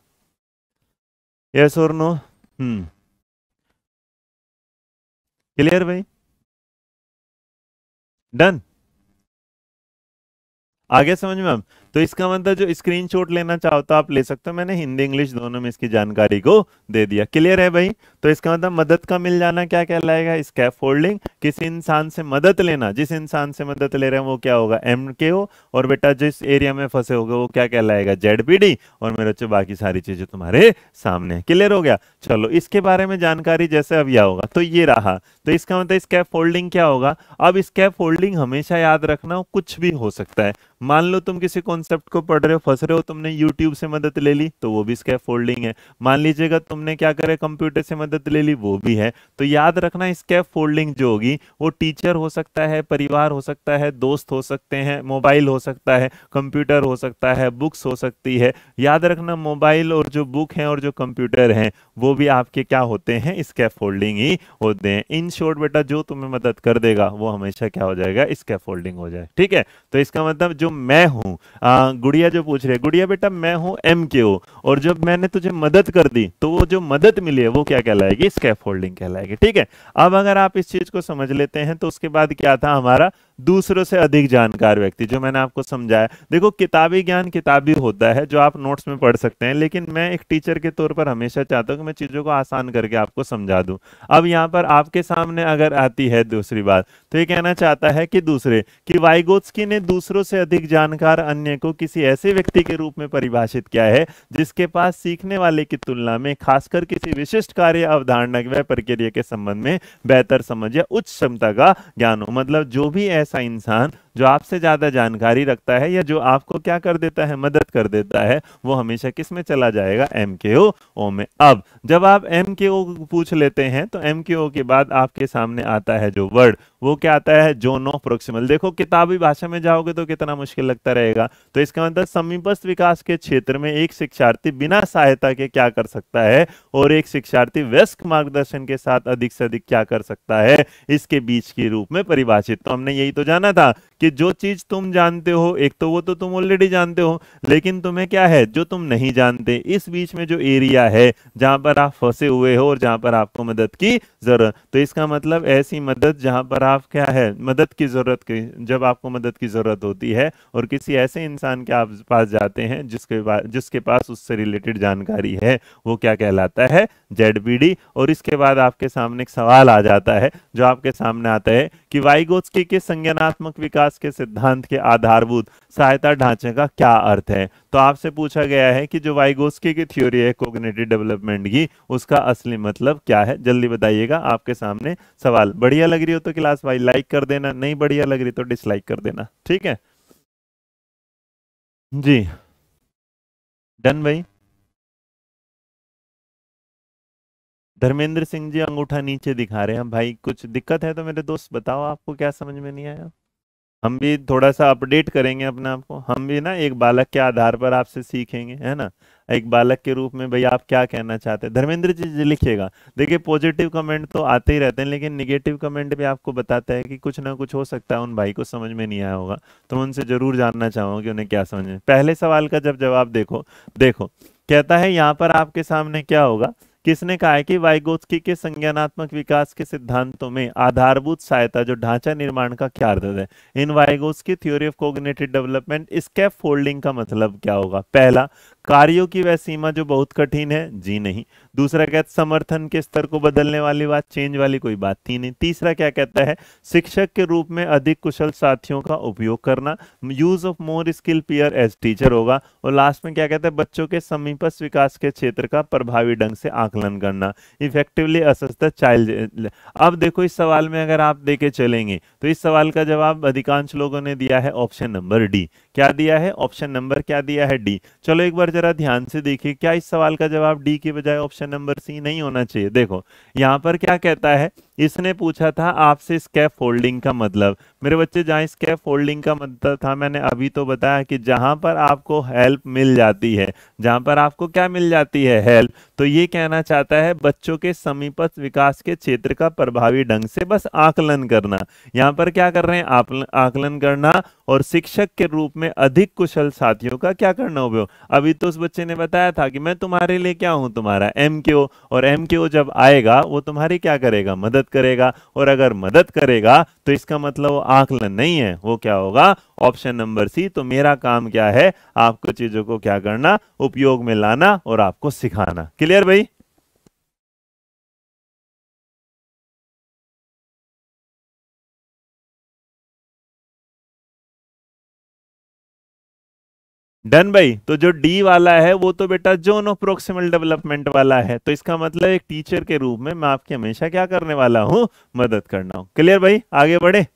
[SPEAKER 1] यस और नो? क्लियर भाई, डन, आगे समझ में? तो इसका मतलब जो स्क्रीनशॉट लेना चाहो तो आप ले सकते हो, मैंने हिंदी इंग्लिश दोनों में इसकी जानकारी को दे दिया। क्लियर है भाई? तो इसका मतलब मदद का मिल जाना क्या कहलाएगा? स्कैफ फोल्डिंग। किसी इंसान से मदद लेना, जिस इंसान से मदद ले रहे हैं वो क्या होगा? MKO। और बेटा जिस एरिया में फंसे होगे वो क्या कहलाएगा? ZPD। और मेरे बच्चों बाकी सारी चीजें तुम्हारे सामने। क्लियर हो गया? चलो इसके बारे में जानकारी जैसे अब यह होगा तो ये रहा। तो इसका मतलब स्कैफ फोल्डिंग क्या होगा? अब स्कैफ फोल्डिंग हमेशा याद रखना कुछ भी हो सकता है। मान लो तुम किसी कॉन्सेप्ट को पढ़ रहे हो, फंस रहे हो, तुमने यूट्यूब से मदद ले ली तो वो भी स्कैफ फोल्डिंग है। मान लीजिएगा तुमने क्या करे, कंप्यूटर से मदद ले ली, वो भी है। तो याद रखना स्कैफ फोल्डिंग जो होगी वो टीचर हो सकता है, परिवार हो सकता है, दोस्त हो सकते हैं, मोबाइल हो सकता है, कंप्यूटर हो सकता है, बुक्स हो सकती है। याद रखना मोबाइल और जो बुक है और जो कंप्यूटर है वो भी आपके क्या होते हैं? स्कैफ फोल्डिंग ही होते हैं। इन शॉर्ट बेटा जो तुम्हें मदद कर देगा वो हमेशा क्या हो जाएगा? स्कैफ फोल्डिंग हो जाए। ठीक है? तो इसका मतलब जो मैं हूं, गुड़िया जो पूछ रही है, गुड़िया बेटा मैं हूं MKO, और जब मैंने तुझे मदद कर दी तो वो जो मदद मिली है वो क्या कहलाएगी? स्कैफ फोल्डिंग कहलाएगी। ठीक है? अब अगर आप इस चीज को समझ लेते हैं तो उसके बाद क्या था हमारा? दूसरों से अधिक जानकार व्यक्ति, जो मैंने आपको समझाया। देखो किताबी ज्ञान किताबी होता है जो आप नोट्स में पढ़ सकते हैं, लेकिन मैं एक टीचर के तौर पर हमेशा चाहता हूं कि मैं चीजों को आसान करके आपको समझा दूं। अब यहाँ पर आपके सामने अगर आती है दूसरी बात, तो ये कहना चाहता है कि दूसरे कि वाइगोत्स्की ने दूसरों से अधिक जानकार अन्य को किसी ऐसे व्यक्ति के रूप में परिभाषित किया है जिसके पास सीखने वाले की तुलना में खासकर किसी विशिष्ट कार्य, अवधारणा व प्रक्रिया के संबंध में बेहतर समझ या उच्च क्षमता का ज्ञान हो। मतलब जो भी ऐसा इंसान जो आपसे ज्यादा जानकारी रखता है या जो आपको क्या कर देता है? मदद कर देता है, वो हमेशा किस में चला जाएगा? MKO में। अब जब आप MKO पूछ लेते हैं तो MKO के बाद आपके सामने आता है जो वर्ड, वो क्या आता है? Zone of proximal. देखो किताबी भाषा में जाओगे तो कितना मुश्किल लगता रहेगा। तो इसका मतलब समीपस्थ विकास के क्षेत्र में एक शिक्षार्थी बिना सहायता के क्या कर सकता है, और एक शिक्षार्थी वयस्क मार्गदर्शन के साथ अधिक से अधिक क्या कर सकता है, इसके बीच के रूप में परिभाषित। तो हमने यही तो जाना था कि जो चीज तुम जानते हो, एक तो वो तो तुम ऑलरेडी जानते हो, लेकिन तुम्हें क्या है जो तुम नहीं जानते, इस बीच में जो एरिया है जहां पर आप फंसे हुए हो और जहां पर आपको मदद की जरूरत। तो इसका मतलब ऐसी मदद जहां पर आप क्या है, मदद की जरूरत की, जब आपको मदद की जरूरत होती है और किसी ऐसे इंसान के आप पास जाते हैं जिसके पास उससे रिलेटेड जानकारी है, वो क्या कहलाता है? ZPD। और इसके बाद आपके सामने एक सवाल आ जाता है जो आपके सामने आता है कि वाइगोत्स्की के संज्ञानात्मक विकास के सिद्धांत के आधारभूत सहायता ढांचे का क्या अर्थ है। तो आपसे पूछा गया है कि जो वाइगोत्स्की की थ्योरी है कॉग्निटिव डेवलपमेंट की, उसका असली मतलब क्या है? जल्दी बताइएगा। आपके सामने सवाल। बढ़िया लग रही हो तो क्लास भाई लाइक कर देना, नहीं बढ़िया लग रही तो डिसलाइक कर देना। ठीक है जी? डन भाई? धर्मेंद्र सिंह जी अंगूठा नीचे दिखा रहे हैं भाई। कुछ दिक्कत है तो मेरे दोस्त बताओ, आपको क्या समझ में नहीं आया? हम भी थोड़ा सा अपडेट करेंगे अपने आप को। हम भी ना एक बालक के आधार पर आपसे सीखेंगे, है ना? एक बालक के रूप में भाई आप क्या कहना चाहते हैं? धर्मेंद्र जी लिखिएगा। देखिए पॉजिटिव कमेंट तो आते ही रहते हैं, लेकिन निगेटिव कमेंट भी आपको बताता है कि कुछ ना कुछ हो सकता है उन भाई को समझ में नहीं आया होगा। तो मैं उनसे जरूर जानना चाहूंगा कि उन्हें क्या समझ में। पहले सवाल का जब जवाब देखो, देखो कहता है यहाँ पर आपके सामने क्या होगा? किसने कहा है कि वाइगोत्स्की के संज्ञानात्मक विकास के सिद्धांतों में आधारभूत सहायता जो ढांचा निर्माण का क्या अर्थ है? In Vygotsky theory of cognitive development scaffolding का मतलब क्या होगा? पहला, कार्यों की वह सीमा जो बहुत कठिन है, जी नहीं। दूसरा कहता समर्थन के स्तर को बदलने वाली बात, चेंज वाली कोई बात थी नहीं। तीसरा क्या कहता है? शिक्षक के रूप में अधिक कुशल साथियों का उपयोग करना, use of more skill peer as teacher होगा। और लास्ट में क्या कहता है? बच्चों के समीपस्थ विकास के क्षेत्र का प्रभावी ढंग से आकलन करना, इफेक्टिवली असेस द चाइल्ड। अब देखो इस सवाल में अगर आप देके चलेंगे तो इस सवाल का जवाब अधिकांश लोगों ने दिया है ऑप्शन नंबर डी। क्या दिया है? ऑप्शन नंबर क्या दिया है? डी। चलो एक बार जरा ध्यान से देखिए, क्या इस सवाल का जवाब डी के बजाय ऑप्शन नंबर सी नहीं होना चाहिए? देखो यहाँ पर क्या कहता है, इसने पूछा था आपसे स्कैफ फोल्डिंग का मतलब। मेरे बच्चे जहाँ स्कैफ फोल्डिंग का मतलब था मैंने अभी तो बताया कि जहां पर आपको हेल्प मिल जाती है, जहां पर आपको क्या मिल जाती है? हेल्प। तो ये कहना चाहता है बच्चों के समीपस्थ विकास के क्षेत्र का प्रभावी ढंग से बस आकलन करना। यहाँ पर क्या कर रहे हैं? आकलन करना। और शिक्षक के रूप में अधिक कुशल साथियों का क्या करना उपयोग। अभी तो उस बच्चे ने बताया था कि मैं तुम्हारे लिए क्या हूं? तुम्हारा MKO। और MKO जब आएगा वो तुम्हारी क्या करेगा? मदद मदद करेगा, और अगर मदद करेगा तो इसका मतलब वो आकलन नहीं है, वो क्या होगा, ऑप्शन नंबर सी। तो मेरा काम क्या है, आपको चीजों को क्या करना, उपयोग में लाना और आपको सिखाना। क्लियर भाई? डन भाई। तो जो डी वाला है वो तो बेटा जोन ऑफ प्रोक्सिमल डेवलपमेंट वाला है, तो इसका मतलब एक टीचर के रूप में मैं आपकी हमेशा क्या करने वाला हूं, मदद करना हूं। क्लियर भाई? आगे बढ़े।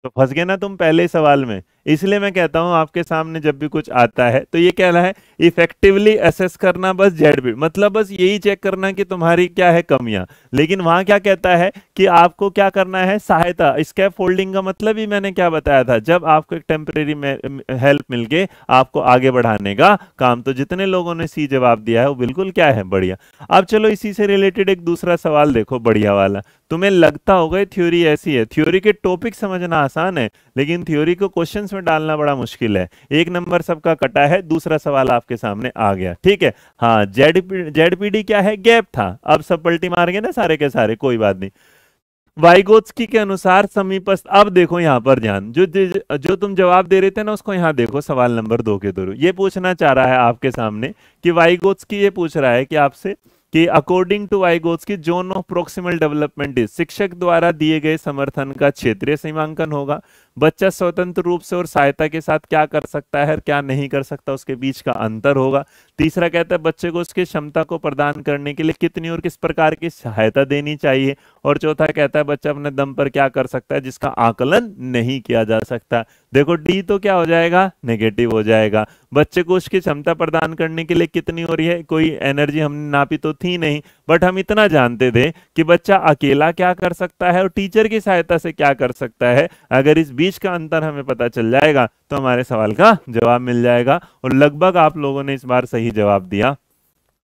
[SPEAKER 1] तो फंस गए ना तुम पहले ही सवाल में। इसलिए मैं कहता हूं आपके सामने जब भी कुछ आता है तो ये क्या है, इफेक्टिवली असेस करना, बस जेड, मतलब बस यही चेक करना कि तुम्हारी क्या है कमियां। लेकिन वहां क्या कहता है कि आपको क्या करना है, सहायता। स्कैप फोल्डिंग का मतलब ही मैंने क्या बताया था, जब आपको एक टेम्परेरी हेल्प मिल के आपको आगे बढ़ाने का काम। तो जितने लोगों ने सी जवाब दिया है वो बिल्कुल क्या है, बढ़िया। अब चलो इसी से रिलेटेड एक दूसरा सवाल देखो, बढ़िया वाला। तुम्हें लगता होगा थ्योरी ऐसी है, थ्योरी के टॉपिक समझना आसान है लेकिन थ्योरी को क्वेश्चंस में डालना बड़ा मुश्किल है। एक नंबर सबका कटा है, दूसरा सवाल आपके सामने आ गया, ठीक है। हाँ, जेडपीडी क्या है, गैप था। अब सब पलटी मार गए ना सारे के सारे, कोई बात नहीं। वाइगोत्स्की के अनुसार समीपस्थ, अब देखो यहां पर ध्यान, जो तुम जवाब दे रहे थे ना उसको यहां देखो, सवाल नंबर 2 के थ्रू ये पूछना चाह रहा है आपके सामने कि वाइगोत्स्की ये पूछ रहा है कि आपसे कि according to Vygotsky zone of proximal development is, शिक्षक द्वारा दिए गए समर्थन का क्षेत्रीय सीमांकन होगा। बच्चा स्वतंत्र रूप से और सहायता के साथ क्या कर सकता है और क्या नहीं कर सकता, उसके बीच का अंतर होगा। तीसरा कहता है बच्चे को उसकी क्षमता को प्रदान करने के लिए कितनी और किस प्रकार की सहायता देनी चाहिए। और चौथा कहता है बच्चा अपने दम पर क्या कर सकता है जिसका आकलन नहीं किया जा सकता। देखो डी तो क्या हो जाएगा, नेगेटिव हो जाएगा। बच्चे को उसकी क्षमता प्रदान करने के लिए कितनी हो रही है, कोई एनर्जी हमने नापी तो थी नहीं, बट हम इतना जानते थे कि बच्चा अकेला क्या कर सकता है और टीचर की सहायता से क्या कर सकता है। अगर इस बीच का अंतर हमें पता चल जाएगा तो हमारे सवाल का जवाब मिल जाएगा। और लगभग आप लोगों ने इस बार सही जवाब दिया।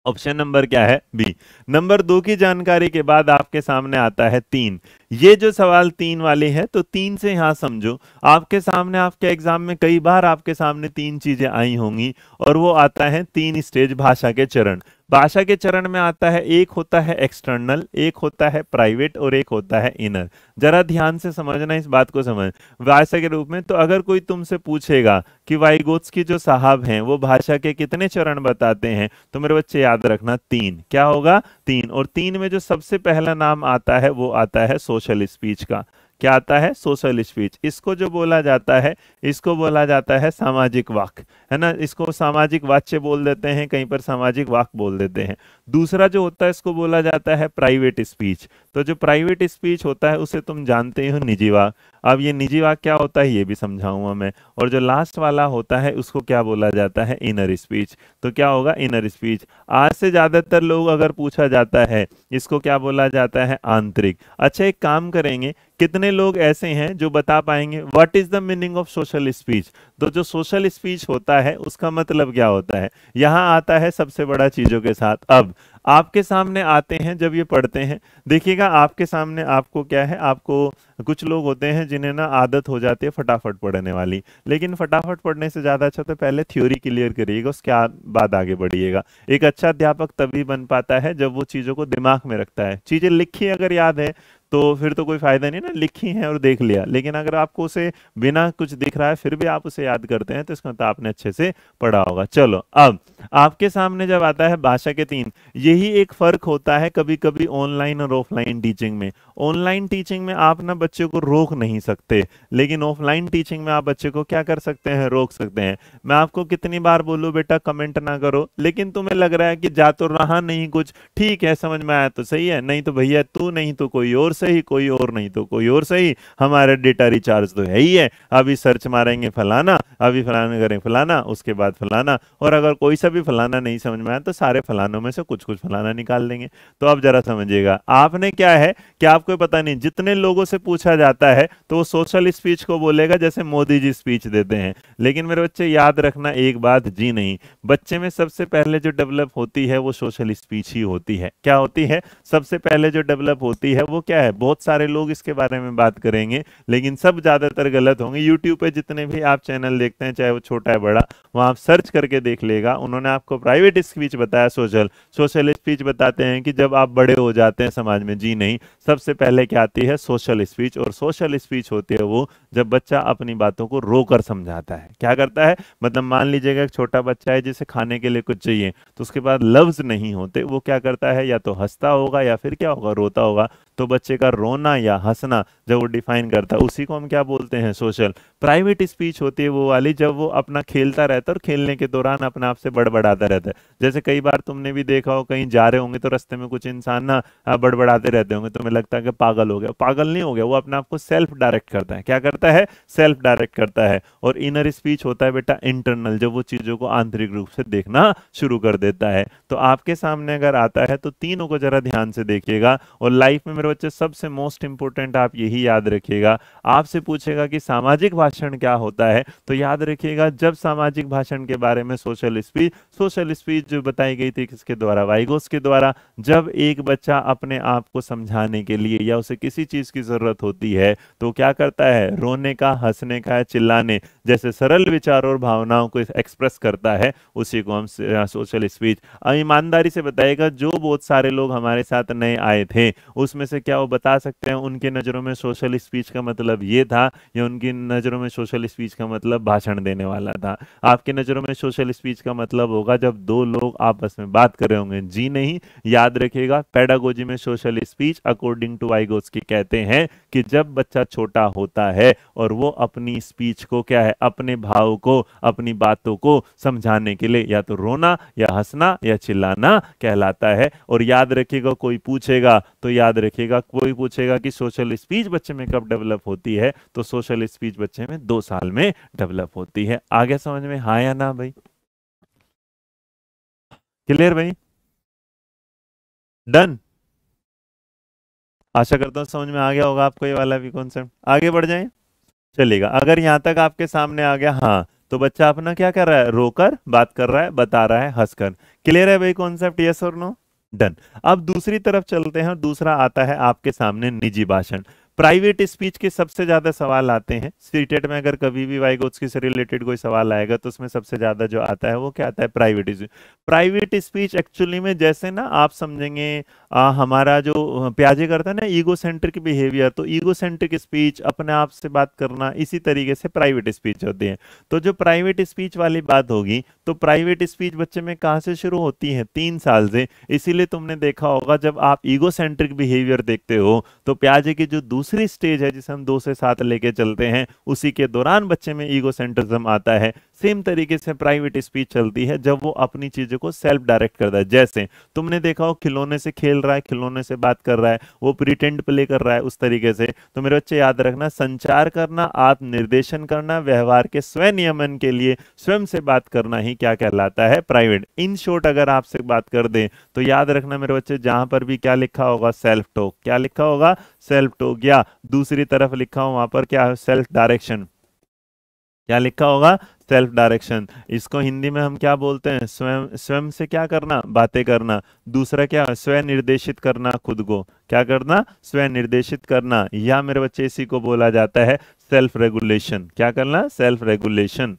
[SPEAKER 1] ऑप्शन नंबर क्या है, बी। नंबर 2 की जानकारी के बाद आपके सामने आता है 3। ये जो सवाल 3 वाली है तो 3 से यहां समझो, आपके सामने आपके एग्जाम में कई बार आपके सामने 3 चीजें आई होंगी और वो आता है 3 स्टेज भाषा के चरण। भाषा के चरण में आता है, एक होता है एक्सटर्नल, एक होता है प्राइवेट और एक होता है इनर। जरा ध्यान से समझना, इस बात को समझ। भाषा के रूप में तो अगर कोई तुमसे पूछेगा कि वाइगोत्स्की जो साहब हैं वो भाषा के कितने चरण बताते हैं, तो मेरे बच्चे याद रखना 3। क्या होगा, 3। और 3 में जो सबसे पहला नाम आता है वो आता है सोशल स्पीच का। क्या आता है, सोशल स्पीच। इसको जो बोला जाता है इसको बोला जाता है सामाजिक वाक्य, है ना। इसको सामाजिक वाच्य बोल देते हैं, कहीं पर सामाजिक वाक्य बोल देते हैं। दूसरा जो होता है इसको बोला जाता है प्राइवेट स्पीच। तो जो प्राइवेट स्पीच होता है उसे तुम जानते हो निजी वाक्य। अब ये निजी वाक्य क्या होता है ये भी समझाऊंगा मैं। और जो लास्ट वाला होता है उसको क्या बोला जाता है, इनर स्पीच। तो क्या होगा, इनर स्पीच। आज से ज्यादातर लोग अगर पूछा जाता है इसको क्या बोला जाता है, आंतरिक। अच्छा एक काम करेंगे, कितने लोग ऐसे हैं जो बता पाएंगे what is the meaning of social speech. तो जो सोशल स्पीच होता है उसका मतलब क्या होता है, यहां आता है सबसे बड़ा चीजों के साथ। अब आपके सामने आते हैं जब ये पढ़ते हैं, देखिएगा आपके सामने आपको क्या है, आपको कुछ लोग होते हैं जिन्हें ना आदत हो जाती है फटाफट पढ़ने वाली। लेकिन फटाफट पढ़ने से ज्यादा अच्छा तो पहले थ्योरी क्लियर करिएगा, उसके बाद आगे बढ़िएगा। एक अच्छा अध्यापक तभी बन पाता है जब वो चीजों को दिमाग में रखता है। चीजें लिखी अगर याद है तो फिर तो कोई फायदा नहीं ना, लिखी है और देख लिया। लेकिन अगर आपको उसे बिना कुछ दिख रहा है फिर भी आप उसे याद करते हैं तो इसका मतलब आपने अच्छे से पढ़ा होगा। चलो अब आपके सामने जब आता है भाषा के 3, यही एक फर्क होता है कभी कभी ऑनलाइन और ऑफलाइन टीचिंग में। ऑनलाइन टीचिंग में आप ना बच्चे को रोक नहीं सकते, लेकिन ऑफलाइन टीचिंग में आप बच्चे को क्या कर सकते हैं, रोक सकते हैं। मैं आपको कितनी बार बोलूं बेटा कमेंट ना करो, लेकिन तुम्हें लग रहा है कि जा तो रहा नहीं कुछ, ठीक है समझ में आया तो सही है, नहीं तो भैया तू नहीं तो कोई और सही, कोई और नहीं तो कोई और सही, हमारा डेटा रिचार्ज तो है ही है। अभी सर्च मारेंगे फलाना, अभी फलाना करें फलाना, उसके बाद फलाना, और अगर कोई सा भी फलाना नहीं समझ में आया तो सारे फलानों में से कुछ कुछ फलाना निकाल देंगे। तो अब जरा समझिएगा, आपने क्या है कि आपको पता नहीं, जितने लोगों से पूछा जाता है तो वो सोशल स्पीच को बोलेगा जैसे मोदी जी स्पीच देते हैं। लेकिन मेरे बच्चे याद रखना एक बात, जी नहीं, बच्चे में सबसे पहले जो डेवलप होती है वो सोशल स्पीच ही होती है। क्या होती है, सबसे पहले जो डेवलप होती है वो क्या है, है, बहुत सारे लोग इसके बारे में बात करेंगे, लेकिन सब ज्यादातर गलत होंगे। यूट्यूब पे जितने भी आप चैनल देखते हैं, चाहे वो छोटा है बड़ा, वहां आप सर्च करके देख लेगा, उन्होंने आपको प्राइवेट स्पीच बताया, सोशल स्पीच बताते हैं कि जब आप बड़े हो जाते हैं समाज में। जी नहीं, सबसे पहले क्या आती है? Social speech. और सोशल स्पीच होती है वो जब बच्चा अपनी बातों को रोकर समझाता है। क्या करता है? मतलब मान लीजिएगा एक छोटा बच्चा है जिसे खाने के लिए कुछ चाहिए, तो उसके बाद लफ्ज नहीं होते, वो क्या करता है? या तो हंसता होगा या फिर क्या होगा? रोता होगा। तो बच्चे का रोना या हंसना जब वो डिफाइन करता है, उसी को हम क्या बोलते हैं? सोशल। प्राइवेट स्पीच होती है वो वाली जब वो अपना खेलता रहता है और खेलने के दौरान अपने आप से बड़बड़ाता रहता है। जैसे कई बार तुमने भी देखा हो, कहीं जा रहे होंगे तो रास्ते में कुछ इंसान ना बड़बड़ाते रहते होंगे, तुम्हें लगता है कि पागल हो गया। पागल नहीं हो गया, वो अपने आप को सेल्फ डायरेक्ट करता है। क्या करता है? सेल्फ डायरेक्ट करता है। और इनर स्पीच होता है बेटा इंटरनल, जब वो चीजों को आंतरिक रूप से देखना शुरू कर देता है। तो आपके सामने अगर आता है तो तीनों को जरा ध्यान से देखिएगा। और लाइफ में मेरे बच्चे सबसे मोस्ट इंपोर्टेंट आप यही याद रखिएगा, आपसे पूछेगा कि सामाजिक भाषण क्या होता है, तो याद रखिएगा जब सामाजिक भाषण के बारे में सोशल स्पीच जो बताई गई थी किसके द्वारा? वाइगोस के द्वारा। जब एक बच्चा अपने आप को समझाने के लिए या उसे किसी चीज की जरूरत होती है तो क्या करता है? रोने का, हंसने का, चिल्लाने जैसे सरल विचारों और भावनाओं को एक्सप्रेस करता है, उसी को हम सोशल स्पीच। ईमानदारी से बताइएगा, जो बहुत सारे लोग हमारे साथ नए आए थे उसमें से क्या वो बता सकते हैं उनके नज़रों में सोशल स्पीच का मतलब ये था, या उनकी नज़रों में सोशल स्पीच का मतलब भाषण देने वाला था? आपके नज़रों में सोशल स्पीच का मतलब होगा जब दो लोग आपस में बात कर रहे होंगे। जी नहीं, याद रखिएगा पेडागोजी में social speech according to Vygotsky कहते हैं कि जब बच्चा छोटा होता है और वो अपनी स्पीच को क्या है? अपने भाव को, अपनी बातों को समझाने के लिए या तो रोना या हंसना या चिल्लाना कहलाता है। और याद रखिएगा, कोई पूछेगा तो याद रखिएगा, कोई पूछेगा कि सोशल स्पीच बच्चे में कब डेवलप होती है, तो सोशल स्पीच बच्चे में 2 साल में डेवलप होती है। आगे समझ में? हाँ या ना भाई? क्लियर भाई? डन? आशा करता हूँ समझ में आ गया होगा आपको ये वाला भी कॉन्सेप्ट। आगे बढ़ जाएं, चलेगा। अगर यहां तक आपके सामने आ गया, हाँ, तो बच्चा अपना क्या कर रहा है? रोकर बात कर रहा है, बता रहा है, हंसकर। क्लियर है भाई कॉन्सेप्ट? यस और नो? डन। अब दूसरी तरफ चलते हैं और दूसरा आता है आपके सामने निजी भाषण। प्राइवेट स्पीच के सबसे ज्यादा सवाल आते हैं सीटेट में। अगर कभी भी वाइगोत्स्की से रिलेटेड कोई सवाल आएगा तो उसमें सबसे ज्यादा जो आता है वो क्या आता है? Private speech. Private speech actually में जैसे ना आप समझेंगे, हमारा जो प्याजे करता है ना ईगो सेंट्रिक बिहेवियर, तो ईगो सेंट्रिक स्पीच, अपने आप से बात करना, इसी तरीके से प्राइवेट स्पीच होती है। तो जो प्राइवेट स्पीच वाली बात होगी, तो प्राइवेट स्पीच बच्चे में कहाँ से शुरू होती है? 3 साल से। इसीलिए तुमने देखा होगा जब आप ईगो सेंट्रिक बिहेवियर देखते हो तो प्याजे की जो दूसरी स्टेज है जिसे हम 2 से 7 लेके चलते हैं, उसी के दौरान बच्चे में ईगो सेंट्रिज्म आता है। सेम तरीके से प्राइवेट स्पीच चलती है जब वो अपनी चीजों को सेल्फ डायरेक्ट करता है। जैसे तुमने देखा हो खिलौने से खेल रहा है, खिलौने से बात कर रहा है, वो प्रिटेंड प्ले कर रहा है, उस तरीके से। तो मेरे बच्चे याद रखना, संचार करना, आत्मनिर्देशन करना, व्यवहार के स्वनियमन के लिए स्वयं से बात करना ही क्या कहलाता है? प्राइवेट। इन शॉर्ट अगर आपसे बात कर दे तो याद रखना मेरे बच्चे, जहां पर भी क्या लिखा होगा? Self talk. क्या लिखा होगा? Self talk. या दूसरी तरफ लिखा हो वहां पर क्या है? Self direction. क्या लिखा होगा? Self direction. इसको हिंदी में हम क्या बोलते हैं? स्वयं, स्वयं से क्या करना? बातें करना। दूसरा क्या? स्व निर्देशित करना खुद को। क्या करना? स्व निर्देशित करना। या मेरे बच्चे इसी को बोला जाता है सेल्फ रेगुलेशन। क्या करना? Self regulation.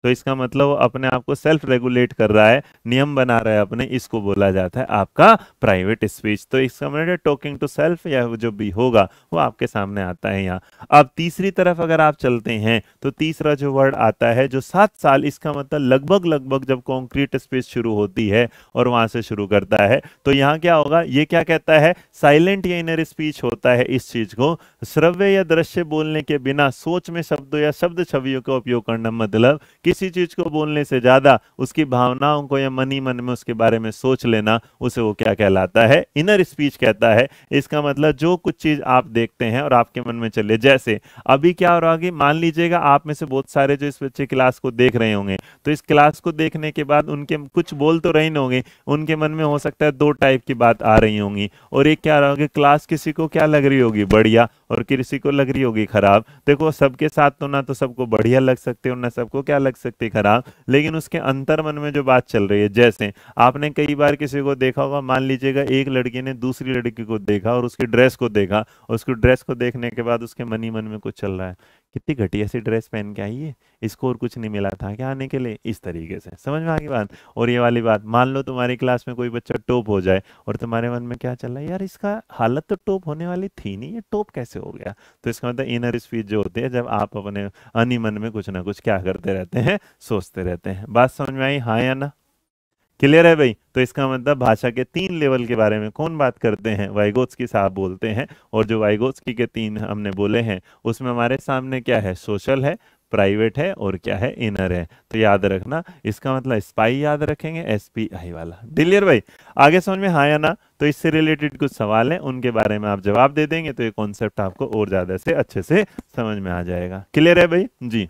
[SPEAKER 1] तो इसका मतलब वो अपने आप को सेल्फ रेगुलेट कर रहा है, नियम बना रहा है अपने, इसको बोला जाता है आपका प्राइवेट स्पीच। तो इसका मतलब टॉकिंग टू सेल्फ या जो भी होगा वो आपके सामने आता है यहाँ। अब तीसरी तरफ अगर आप चलते हैं तो तीसरा जो वर्ड आता है जो 7 साल, इसका मतलब लगभग लगभग जब कॉन्क्रीट स्पीच शुरू होती है और वहां से शुरू करता है, तो यहाँ क्या होगा? ये क्या कहता है? साइलेंट या इनर स्पीच होता है इस चीज को। श्रव्य या दृश्य बोलने के बिना सोच में शब्दों या शब्द छवियों का उपयोग करना, मतलब किसी चीज को बोलने से ज्यादा उसकी भावनाओं को या मन ही मन में उसके बारे में सोच लेना, उसे वो क्या कहलाता है? इनर स्पीच कहता है। इसका मतलब जो कुछ चीज आप देखते हैं और आपके मन में चले। जैसे अभी क्या हो रहा है, मान लीजिएगा आप में से बहुत सारे जो इस बच्चे क्लास को देख रहे होंगे, तो इस क्लास को देखने के बाद उनके कुछ बोल तो रहे होंगे, उनके मन में हो सकता है 2 टाइप की बात आ रही होंगी। और एक क्या रहा, क्लास किसी को क्या लग रही होगी? बढ़िया, और किसी को लग रही होगी खराब। देखो सबके साथ तो ना तो सबको बढ़िया लग सकते हो, ना सबको क्या लग शक्ति खराब, लेकिन उसके अंतर मन में जो बात चल रही है, जैसे आपने कई बार किसी को देखा होगा, मान लीजिएगा एक लड़की ने दूसरी लड़की को देखा और उसकी ड्रेस को देखा, उसकी ड्रेस को देखने के बाद उसके मन ही मन में कुछ चल रहा है, कितनी घटिया सी ड्रेस पहन के आई है, इसको और कुछ नहीं मिला था क्या आने के लिए, इस तरीके से समझ में आ गई बात। और ये वाली बात, मान लो तुम्हारी क्लास में कोई बच्चा टॉप हो जाए और तुम्हारे मन में क्या चल रहा है, यार इसका हालत तो टॉप होने वाली थी नहीं, ये टॉप कैसे हो गया। तो इसका मतलब इनर स्पीच जो होती है, जब आप अपने अनी मन में कुछ ना कुछ क्या करते रहते हैं, सोचते रहते हैं। बात समझ में आई, हाँ या ना, क्लियर है भाई। तो इसका मतलब भाषा के 3 लेवल के बारे में कौन बात करते हैं, वाइगोत्स्की साहब बोलते हैं। और जो वाइगोत्स्की के 3 हमने बोले हैं, उसमें हमारे सामने क्या है, सोशल है, प्राइवेट है और क्या है, इनर है। तो याद रखना, इसका मतलब स्पाई याद रखेंगे, SPI वाला। क्लियर भाई, आगे समझ में, हाँ या ना। तो इससे रिलेटेड कुछ सवाल हैं, उनके बारे में आप जवाब दे देंगे तो ये कॉन्सेप्ट आपको और ज्यादा से अच्छे से समझ में आ जाएगा। क्लियर है भाई जी।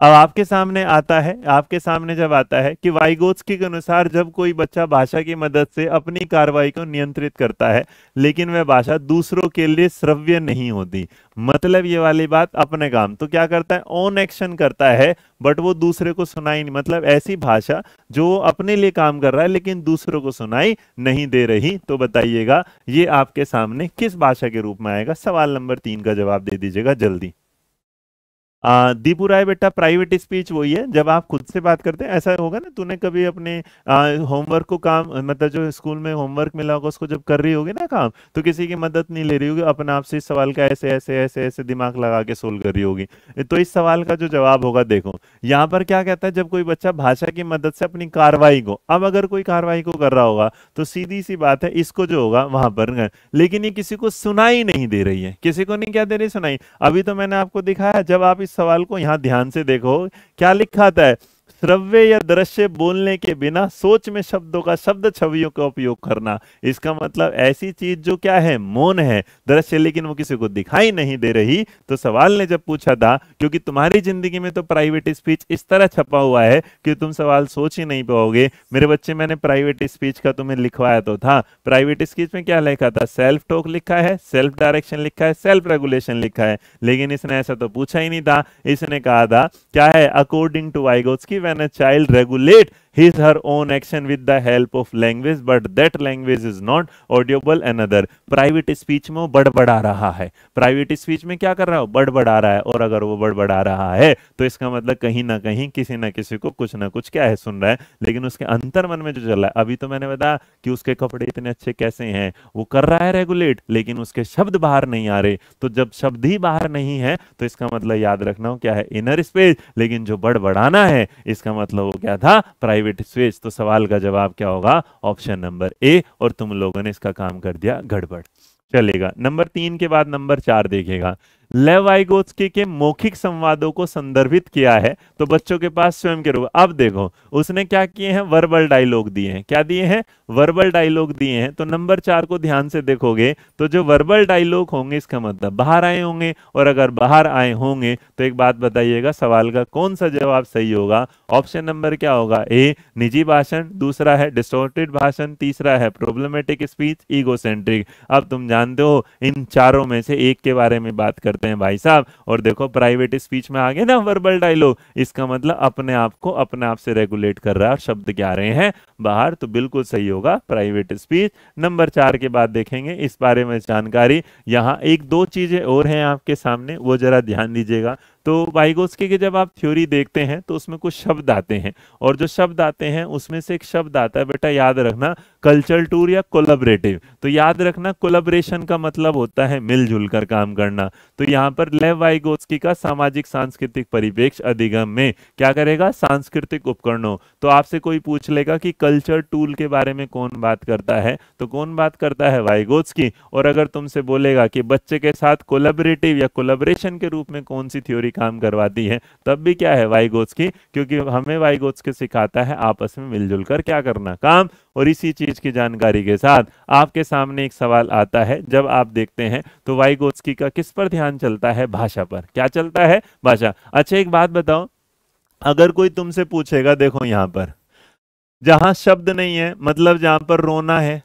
[SPEAKER 1] अब आपके सामने आता है, आपके सामने जब आता है कि वाइगोत्स्की के अनुसार जब कोई बच्चा भाषा की मदद से अपनी कार्रवाई को नियंत्रित करता है, लेकिन वह भाषा दूसरों के लिए श्रव्य नहीं होती, मतलब ये वाली बात, अपने काम तो क्या करता है, ऑन एक्शन करता है, बट वो दूसरे को सुनाई नहीं, मतलब ऐसी भाषा जो अपने लिए काम कर रहा है लेकिन दूसरों को सुनाई नहीं दे रही। तो बताइएगा ये आपके सामने किस भाषा के रूप में आएगा। सवाल नंबर 3 का जवाब दे दीजिएगा जल्दी। दीपू राय बेटा, प्राइवेट स्पीच वही है जब आप खुद से बात करते हैं। ऐसा होगा ना, तूने कभी अपने होमवर्क को काम, मतलब जो स्कूल में होमवर्क मिला होगा उसको जब कर रही होगी ना काम, तो किसी की मदद नहीं ले रही होगी, अपने आप से इस सवाल का ऐसे ऐसे ऐसे ऐसे दिमाग लगा के सोल्व कर रही होगी। तो इस सवाल का जो जवाब होगा, देखो यहाँ पर क्या कहता है, जब कोई बच्चा भाषा की मदद से अपनी कार्रवाई को, अब अगर कोई कार्रवाई को कर रहा होगा तो सीधी सी बात है, इसको जो होगा वहां पर, लेकिन ये किसी को सुनाई नहीं दे रही है, किसी को नहीं क्या दे रही, सुनाई। अभी तो मैंने आपको दिखाया, जब आप इस सवाल को यहां ध्यान से देखो, क्या लिखा था, श्रव्य या दृश्य बोलने के बिना सोच में शब्दों का, शब्द छवियों का उपयोग करना। इसका मतलब ऐसी चीज जो क्या है, मौन है, दृश्य, लेकिन वो किसी को दिखाई नहीं दे रही। तो सवाल ने जब पूछा था, क्योंकि तुम्हारी जिंदगी में तो प्राइवेट स्पीच इस तरह छपा हुआ है कि तुम सवाल सोच ही नहीं पाओगे। मेरे बच्चे, मैंने प्राइवेट स्पीच का तुम्हें लिखवाया तो था, प्राइवेट स्पीच में क्या लिखा था, सेल्फ टॉक लिखा है, सेल्फ डायरेक्शन लिखा है, सेल्फ रेगुलेशन लिखा है, लेकिन इसने ऐसा तो पूछा ही नहीं था। इसने कहा था क्या है, according to Vygotsky, when a child regulate his her own action with the help of language but that language is not audible another। Private speech में वो बड़बड़ा रहा है, प्राइवेट स्पीच में क्या कर रहा है, बड़बड़ा रहा है, और अगर वो बड़बड़ा रहा है तो इसका मतलब कहीं ना कहीं किसी ना किसी को कुछ ना कुछ क्या है, सुन रहा है, लेकिन उसके अंतर मन में जो चल रहा है। अभी तो मैंने बताया कि उसके कपड़े इतने अच्छे कैसे हैं, वो कर रहा है रेगुलेट, लेकिन उसके शब्द बाहर नहीं आ रहे। तो जब शब्द ही बाहर नहीं है तो इसका मतलब याद रखना हो क्या है, इनर स्पेस, लेकिन जो बड़बड़ाना है इसका मतलब वो क्या था, प्राइवेट स्पेस। तो सवाल का जवाब क्या होगा, ऑप्शन नंबर ए। और तुम लोगों ने इसका काम कर दिया गड़बड़। चलेगा, नंबर 3 के बाद नंबर 4 देखेगा। लेव वाइगोत्स्की के मौखिक संवादों को संदर्भित किया है तो बच्चों के पास स्वयं के रूप। अब देखो उसने क्या किए हैं, वर्बल डायलॉग दिए हैं, क्या दिए हैं, वर्बल डायलॉग दिए हैं। तो नंबर 4 को ध्यान से देखोगे तो जो वर्बल डायलॉग होंगे इसका मतलब बाहर आए होंगे, और अगर बाहर आए होंगे तो एक बात बताइएगा, सवाल का कौन सा जवाब सही होगा। ऑप्शन नंबर क्या होगा, ए निजी भाषण, दूसरा है डिस्टॉर्टेड भाषण, तीसरा है प्रॉब्लमेटिक स्पीच, ईगोसेंट्रिक। अब तुम जानते हो इन चारों में से एक के बारे में बात करते हैं भाई साहब। और देखो प्राइवेट स्पीच में आ गए ना वर्बल डायलॉग, इसका मतलब अपने आप को अपने आप से रेगुलेट कर रहा है और शब्द क्या आ रहे हैं बाहर, तो बिल्कुल सही होगा प्राइवेट स्पीच। नंबर 4 के बाद देखेंगे इस बारे में जानकारी। यहाँ एक दो चीजें और हैं आपके सामने, वो जरा ध्यान दीजिएगा। तो वाइगोत्स्की की जब आप थ्योरी देखते हैं तो उसमें कुछ शब्द आते हैं, और जो शब्द आते हैं उसमें से एक शब्द आता है, बेटा याद रखना, कल्चरल टूर या कोलैबोरेटिव। तो याद रखना कोलैबोरेशन का मतलब होता है मिलजुल कर काम करना। तो यहाँ पर लेव वाइगोत्स्की का सामाजिक सांस्कृतिक परिप्रेक्ष्य अधिगम में क्या करेगा, सांस्कृतिक उपकरणों। तो आपसे कोई पूछ लेगा कि कल्चर टूल के बारे में कौन बात करता है, तो कौन बात करता है, वाइगोत्स्की। और अगर तुमसे बोलेगा कि बच्चे के साथ कोलैबोरेटिव या कोलैबोरेशन के रूप में कौन सी थ्योरी काम करवाती है, तब भी क्या है, वाइगोत्स्की, क्योंकि हमें वाइगोत्स्की सिखाता है आपस में मिलजुल कर क्या करना, काम। और इसी चीज की जानकारी के साथ आपके सामने एक सवाल आता है, जब आप देखते हैं तो वाइगोत्स्की का किस पर ध्यान चलता है, भाषा पर। क्या चलता है, भाषा। अच्छा एक बात बताओ, अगर कोई तुमसे पूछेगा, देखो यहां पर जहां शब्द नहीं है, मतलब जहां पर रोना है,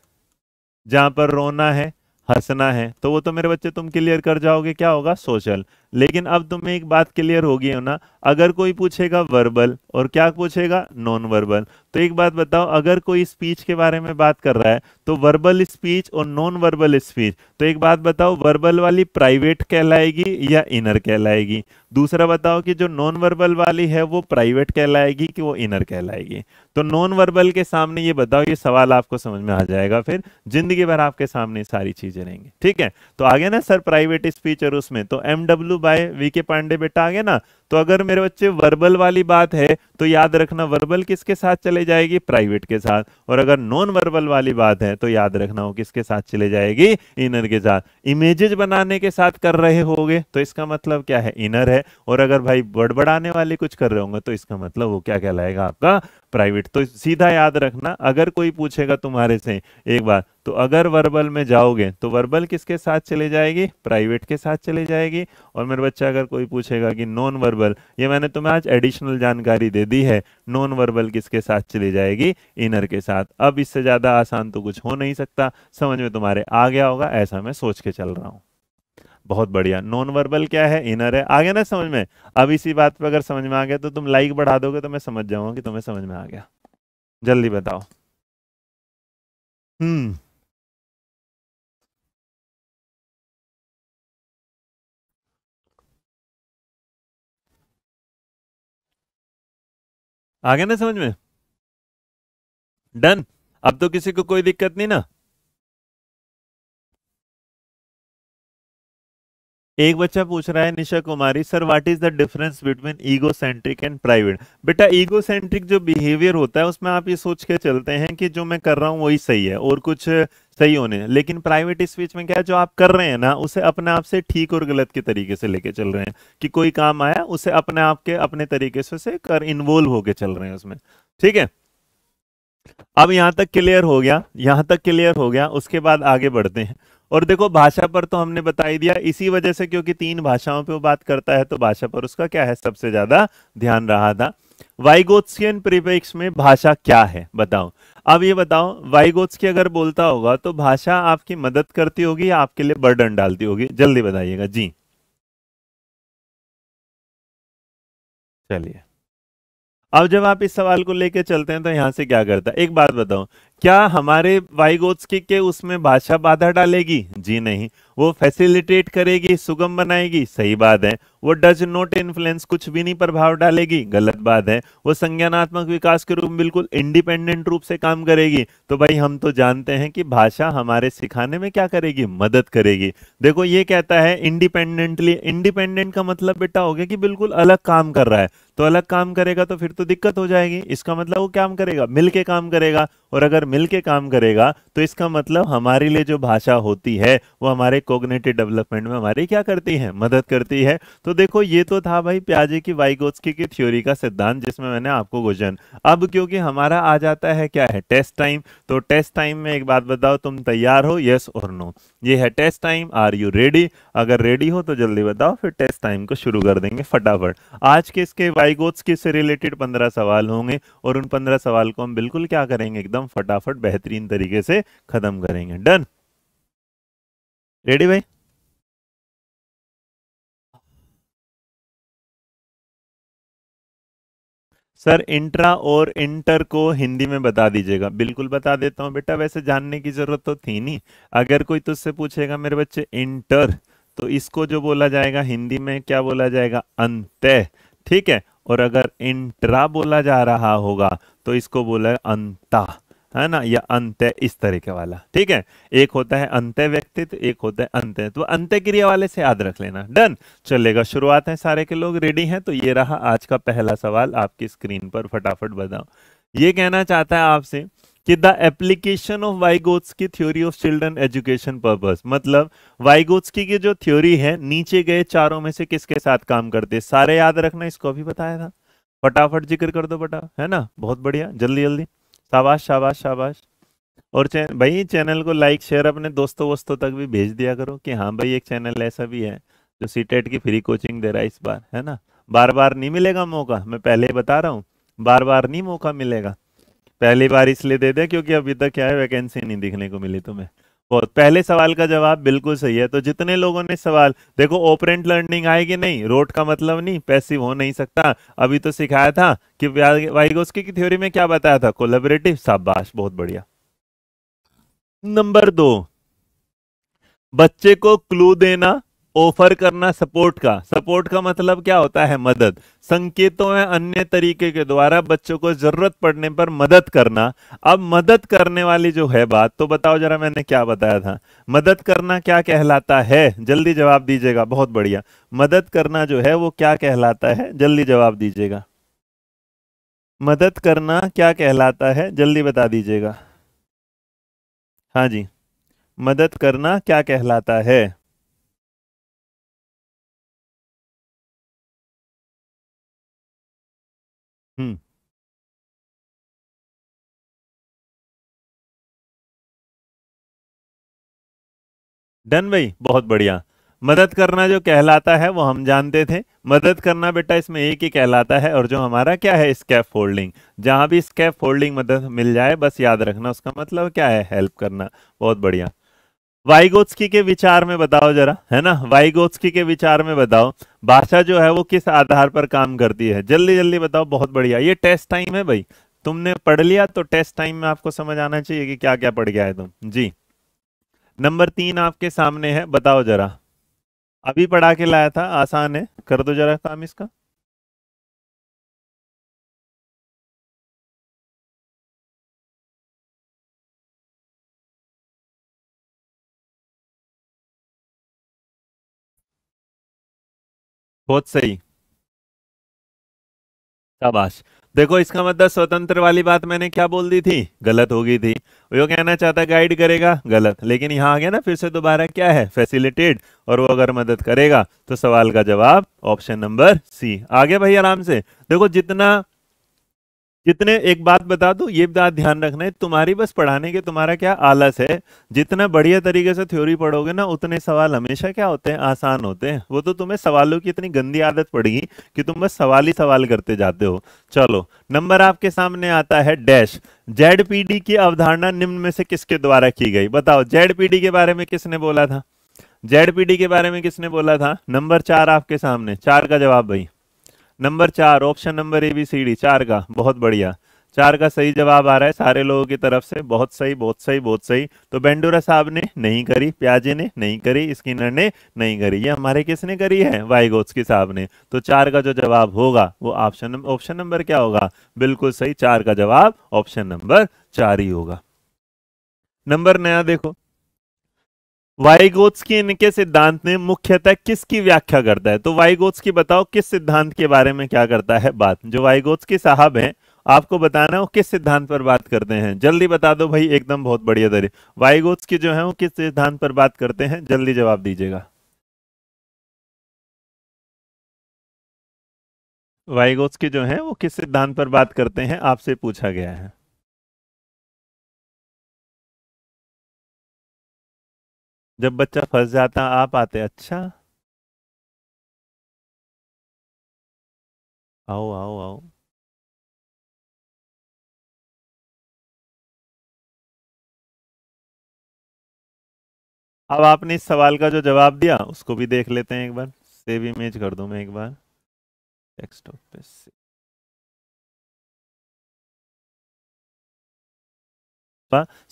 [SPEAKER 1] जहां पर रोना है, हंसना है, तो वो तो मेरे बच्चे तुम क्लियर कर जाओगे क्या होगा, सोशल। लेकिन अब तुम्हें एक बात क्लियर होगी हो ना, अगर कोई पूछेगा वर्बल और क्या पूछेगा नॉन वर्बल, तो एक बात बताओ, अगर कोई स्पीच के बारे में बात कर रहा है तो वर्बल स्पीच और नॉन वर्बल स्पीच, तो एक बात बताओ, वर्बल वाली प्राइवेट कहलाएगी या इनर कहलाएगी? दूसरा बताओ कि जो नॉन वर्बल वाली है वो प्राइवेट कहलाएगी कि वो इनर कहलाएगी? तो नॉन वर्बल के सामने ये बताओ, ये सवाल आपको समझ में आ जाएगा, फिर जिंदगी भर आपके सामने सारी चीजें रहेंगी। ठीक है, तो आ गया ना सर प्राइवेट स्पीच और उसमें, तो MW बाय VK पांडे बेटा आ गया ना। तो अगर मेरे बच्चे वर्बल वाली बात है तो याद रखना वर्बल किसके साथ चले जाएगी? प्राइवेट के साथ। और अगर नॉन वर्बल वाली बात है तो याद रखना वो किसके साथ चले जाएगी? इनर के साथ। इमेजेस बनाने के साथ कर रहे होगे तो इसका मतलब क्या है? इनर है। और अगर भाई बड़बड़ाने वाले कुछ कर रहे होंगे तो इसका मतलब वो क्या कहलाएगा? आपका प्राइवेट। तो सीधा याद रखना, अगर कोई पूछेगा तुम्हारे से एक बार, तो अगर वर्बल में जाओगे तो वर्बल किसके साथ चले जाएगी? प्राइवेट के साथ चले जाएगी। और मेरे बच्चा अगर कोई पूछेगा कि नॉन वर्बल, ये मैंने तुम्हें आज एडिशनल जानकारी दे दी है, नॉन वर्बल किसके साथ चली जाएगी? इनर के साथ। अब इससे ज्यादा आसान तो कुछ हो नहीं सकता। समझ में तुम्हारे आ गया होगा, ऐसा मैं सोच के चल रहा हूँ। बहुत बढ़िया। नॉन वर्बल क्या है? इनर है। आ गया ना समझ में? अब इसी बात पे अगर समझ में आ गया तो तुम लाइक बढ़ा दोगे तो मैं समझ जाऊंगा कि तुम्हें समझ में आ गया। जल्दी बताओ। हम्म। आ गया ना समझ में? डन। अब तो किसी को कोई दिक्कत नहीं ना? एक बच्चा पूछ रहा है, Nisha Kumari sir, what is the difference between egocentric and private? बेटा ईगोसेंट्रिक जो बिहेवियर होता है उसमें आप ये सोच के चलते हैं कि जो मैं कर रहा हूँ वही सही है और कुछ सही होने, लेकिन प्राइवेट स्पीच में क्या है, जो आप कर रहे हैं ना उसे अपने आप से ठीक और गलत के तरीके से लेके चल रहे हैं, कि कोई काम आया उसे अपने आप के अपने तरीके से उसे कर इन्वॉल्व होके चल रहे हैं उसमें। ठीक है, अब यहां तक क्लियर हो गया, यहां तक क्लियर हो गया। उसके बाद आगे बढ़ते हैं। और देखो भाषा पर तो हमने बता ही दिया, इसी वजह से क्योंकि 3 भाषाओं पे वो बात करता है तो भाषा पर उसका क्या है? सबसे ज्यादा ध्यान रहा था। वाइगोत्स्कियन परिप्रेक्ष्य में भाषा क्या है बताओ? अब ये बताओ, वाइगोत्स्की अगर बोलता होगा तो भाषा आपकी मदद करती होगी या आपके लिए बर्डन डालती होगी? जल्दी बताइएगा जी। चलिए, अब जब आप इस सवाल को लेके चलते हैं तो यहां से क्या करता है? एक बात बताओ, क्या हमारे वाइगोत्स्की के उसमें भाषा बाधा डालेगी? जी नहीं। वो फैसिलिटेट करेगी, सुगम बनाएगी? सही बात है। वो डज नॉट इन्फ्लुएंस, कुछ भी नहीं प्रभाव डालेगी? गलत बात है। वो संज्ञानात्मक विकास के रूप में बिल्कुल इंडिपेंडेंट रूप से काम करेगी? तो भाई हम तो जानते हैं कि भाषा हमारे सिखाने में क्या करेगी? मदद करेगी। देखो ये कहता है इंडिपेंडेंटली, इंडिपेंडेंट का मतलब बेटा हो गया कि बिल्कुल अलग काम कर रहा है। तो अलग काम करेगा तो फिर तो दिक्कत हो जाएगी। इसका मतलब वो काम करेगा, मिलके काम करेगा। और अगर मिलके काम करेगा तो इसका मतलब हमारे लिए जो भाषा होती है वो हमारे कोग्निटिव डेवलपमेंट में हमारी क्या करती है? मदद करती है। तो देखो ये तो था भाई प्याजे की वाइगोत्स्की की थ्योरी का सिद्धांत, जिसमें मैंने आपको क्वेश्चन। अब क्योंकि हमारा आ जाता है क्या है? Test time. तो टेस्ट टाइम में एक बात बताओ, तुम तैयार हो? यस और नो। ये है test time. Are you ready? अगर रेडी हो तो जल्दी बताओ, फिर टेस्ट टाइम को शुरू कर देंगे फटाफट। आज के इसके वाइगोत्स्की से रिलेटेड 15 सवाल होंगे और उन 15 सवाल को हम बिल्कुल क्या करेंगे? एकदम फटाफट बेहतरीन तरीके से खत्म करेंगे। डन? रेडी भाई? सर इंट्रा और इंटर को हिंदी में बता दीजिएगा। बिल्कुल बता देता हूँ बेटा, वैसे जानने की जरूरत तो थी नहीं। अगर कोई तुझसे पूछेगा मेरे बच्चे इंटर, तो इसको जो बोला जाएगा हिंदी में क्या बोला जाएगा? अंत्य। ठीक है। और अगर इंट्रा बोला जा रहा होगा तो इसको बोला अंता, है ना, या अंत्य, इस तरीके वाला। ठीक है। एक होता है अंत्य व्यक्तित्व, एक होता है अंत्य, तो अंत्य क्रिया वाले से याद रख लेना। डन? चलेगा, शुरुआत है। सारे के लोग रेडी हैं? तो ये रहा आज का पहला सवाल आपकी स्क्रीन पर, फटाफट बताओ। ये कहना चाहता है आपसे कि the application of Vygotsky theory of children education purpose, मतलब वाइगोत्स्की की जो थ्योरी है नीचे गए चारों में से किसके साथ काम करते हैं? सारे याद रखना, इसको अभी बताया था। फटाफट जिक्र कर दो बेटा, है ना? बहुत बढ़िया, जल्दी जल्दी। शाबाश शाबाश शाबाश। और भाई चैनल को लाइक शेयर अपने दोस्तों वोस्तों तक भी भेज दिया करो कि हाँ भाई एक चैनल ऐसा भी है जो सीटेट की फ्री कोचिंग दे रहा है इस बार, है ना? बार बार नहीं मिलेगा मौका, मैं पहले ही बता रहा हूँ। बार बार नहीं मौका मिलेगा। पहली बार इसलिए दे दे क्योंकि अभी तक क्या है, वैकेंसी नहीं दिखने को मिली तुम्हें। बहुत पहले सवाल का जवाब बिल्कुल सही है। तो जितने लोगों ने सवाल देखो, ऑपरेंट लर्निंग आएगी नहीं, रोट का मतलब नहीं, पैसिव हो नहीं सकता। अभी तो सिखाया था कि वाइगोस्की की थ्योरी में क्या बताया था, कोलैबोरेटिव। शाबाश, बहुत बढ़िया। नंबर 2, बच्चे को क्लू देना, ऑफर करना सपोर्ट का। सपोर्ट का मतलब क्या होता है, मदद। संकेतों में अन्य तरीके के द्वारा बच्चों को जरूरत पड़ने पर मदद करना। अब मदद करने वाली जो है बात, तो बताओ जरा मैंने क्या बताया था। मदद करना क्या कहलाता है, जल्दी जवाब दीजिएगा। बहुत बढ़िया। मदद करना जो है वो क्या कहलाता है, जल्दी जवाब दीजिएगा। मदद करना क्या कहलाता है, जल्दी बता दीजिएगा। हाँ जी, मदद करना क्या कहलाता है। हम्म। डन भाई, बहुत बढ़िया। मदद करना जो कहलाता है वो हम जानते थे। मदद करना बेटा इसमें एक ही कहलाता है, और जो हमारा क्या है, स्कैफ फोल्डिंग। जहां भी स्कैफ फोल्डिंग मदद मिल जाए बस याद रखना उसका मतलब क्या है, हेल्प करना। बहुत बढ़िया। वाइगोत्स्की के विचार में बताओ जरा, है ना, वाइगोत्स्की के विचार में बताओ, भाषा जो है वो किस आधार पर काम करती है, जल्दी जल्दी बताओ। बहुत बढ़िया, ये टेस्ट टाइम है भाई। तुमने पढ़ लिया तो टेस्ट टाइम में आपको समझ आना चाहिए कि क्या क्या पढ़ गया है तुम जी। नंबर 3 आपके सामने है, बताओ जरा। अभी पढ़ा के लाया था, आसान है, कर दो जरा काम इसका। बहुत सही, शाबाश। देखो इसका मतलब स्वतंत्र वाली बात मैंने क्या बोल दी थी, गलत हो गई थी। वो कहना चाहता गाइड करेगा, गलत। लेकिन यहाँ आ गया ना, फिर से दोबारा क्या है, फैसिलिटेट। और वो अगर मदद करेगा तो सवाल का जवाब ऑप्शन नंबर सी। आगे भाई आराम से। देखो जितना, जितने, एक बात बता दूं, ये बात ध्यान रखना है, तुम्हारी बस पढ़ाने के तुम्हारा क्या आलस है। जितना बढ़िया तरीके से थ्योरी पढ़ोगे ना, उतने सवाल हमेशा क्या होते हैं, आसान होते हैं। वो तो तुम्हें सवालों की इतनी गंदी आदत पड़ेगी कि तुम बस सवाल ही सवाल करते जाते हो। चलो, नंबर आपके सामने आता है डैश। जेडपीडी की अवधारणा निम्न में से किसके द्वारा की गई, बताओ। जेडपीडी के बारे में किसने बोला था, जेडपीडी के बारे में किसने बोला था। नंबर 4 आपके सामने, 4 का जवाब भाई। नंबर 4, ऑप्शन नंबर ABCD, 4 का, बहुत बढ़िया। 4 का सही जवाब आ रहा है सारे लोगों की तरफ से, बहुत सही, बहुत सही, बहुत सही। तो बेंडोरा साहब ने नहीं करी, प्याजे ने नहीं करी, स्किनर ने नहीं करी, ये हमारे किसने करी है, वाइगोत्स्की साहब ने। तो 4 का जो जवाब होगा वो ऑप्शन ऑप्शन नंबर क्या होगा, बिल्कुल सही, 4 का जवाब ऑप्शन नंबर 4 ही होगा। नंबर नया देखो, वाइगोत्स्की इनके सिद्धांत में मुख्यतः किसकी व्याख्या करता है। तो वाइगोत्स्की बताओ किस सिद्धांत के बारे में क्या करता है बात, जो वाइगोत्स्की साहब हैं, आपको बताना है वो किस सिद्धांत पर बात करते हैं, जल्दी बता दो भाई, एकदम बहुत बढ़िया तरीके। वाइगोत्स्की जो है वो किस सिद्धांत पर बात करते हैं, जल्दी जवाब दीजिएगा। वाइगोत्स्की जो है वो किस सिद्धांत पर बात करते हैं, आपसे पूछा गया है। जब बच्चा फंस जाता आप आते, अच्छा। आओ आओ आओ। अब आपने इस सवाल का जो जवाब दिया उसको भी देख लेते हैं एक बार। सेव इमेज कर दूं मैं एक बार, डेस्कटॉप पे से।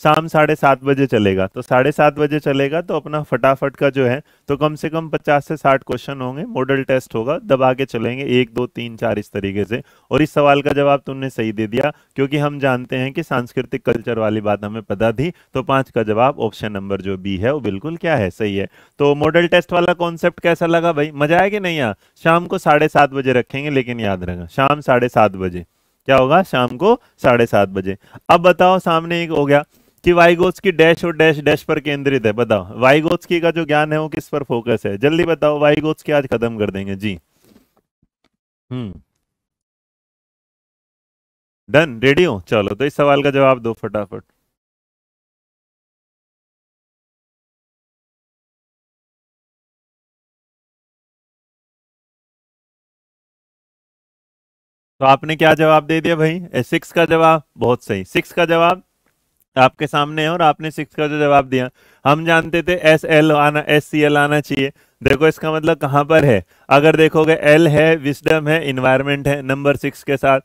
[SPEAKER 1] शाम 7:30 बजे चलेगा, तो 7:30 बजे चलेगा तो अपना फटाफट का जो है, तो कम से कम 50 से 60 क्वेश्चन होंगे, मॉडल टेस्ट होगा, दबा के चलेंगे 1 2 3 4 इस तरीके से। और इस सवाल का जवाब तुमने सही दे दिया, क्योंकि हम जानते हैं कि सांस्कृतिक कल्चर वाली बात हमें पता थी। तो 5 का जवाब ऑप्शन नंबर जो बी है वो बिल्कुल क्या है, सही है। तो मॉडल टेस्ट वाला कॉन्सेप्ट कैसा लगा भाई, मजा आया कि नहीं आया। शाम को 7:30 बजे रखेंगे, लेकिन याद रखना शाम 7:30 बजे। क्या होगा, शाम को 7:30 बजे। अब बताओ, सामने एक हो गया कि वाइगोत्स्की डैश और डैश डैश पर केंद्रित है, बताओ वाइगोत्स्की का जो ज्ञान है वो किस पर फोकस है, जल्दी बताओ। वाइगोत्स्की आज खत्म कर देंगे जी। हम्म। डन, रेडी हो, चलो तो इस सवाल का जवाब दो फटाफट। तो आपने क्या जवाब दे दिया भाई, 6 का जवाब, बहुत सही, 6 का जवाब आपके सामने है और आपने 6 का जो जवाब दिया, हम जानते थे SL आना, SCL आना चाहिए। देखो इसका मतलब कहां पर है, अगर देखोगे L है विजडम है इन्वायरमेंट है नंबर 6 के साथ,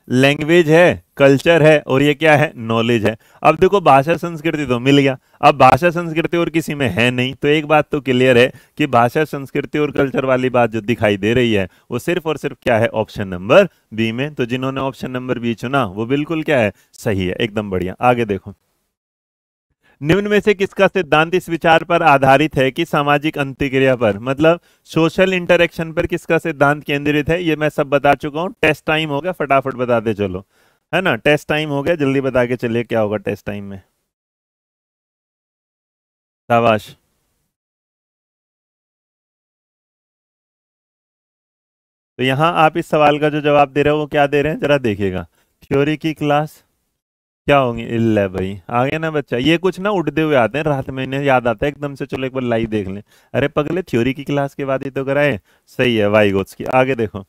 [SPEAKER 1] लैंग्वेज है, कल्चर है, और ये क्या है, नॉलेज है। अब देखो भाषा संस्कृति तो मिल गया, अब भाषा संस्कृति और किसी में है नहीं, तो एक बात तो क्लियर है कि भाषा संस्कृति और कल्चर वाली बात जो दिखाई दे रही है वो सिर्फ और सिर्फ क्या है, ऑप्शन नंबर बी में। तो जिन्होंने ऑप्शन नंबर बी चुना वो बिल्कुल क्या है, सही है, एकदम बढ़िया। आगे देखो, निम्न में से किसका सिद्धांत इस विचार पर आधारित है कि सामाजिक अंतःक्रिया पर, मतलब सोशल इंटरेक्शन पर किसका सिद्धांत केंद्रित है, ये मैं सब बता चुका हूं। टेस्ट टाइम हो गया, फटाफट बताते चलो, है ना, टेस्ट टाइम हो गया, जल्दी बता के चलिए क्या होगा टेस्ट टाइम में। शाबाश। तो यहां आप इस सवाल का जो जवाब दे रहे हो वो क्या दे रहे हैं, जरा देखिएगा, थ्योरी की क्लास क्या होंगी, इल्ले भाई आ गया ना बच्चा, ये कुछ ना उड़ते हुए आते हैं रात में, इन्हें याद आता है एकदम से, चलो एक बार लाइव देख लें। अरे पगले थ्योरी की क्लास के बाद ही तो कराए, सही है वाइगोट्स की। आगे देखो,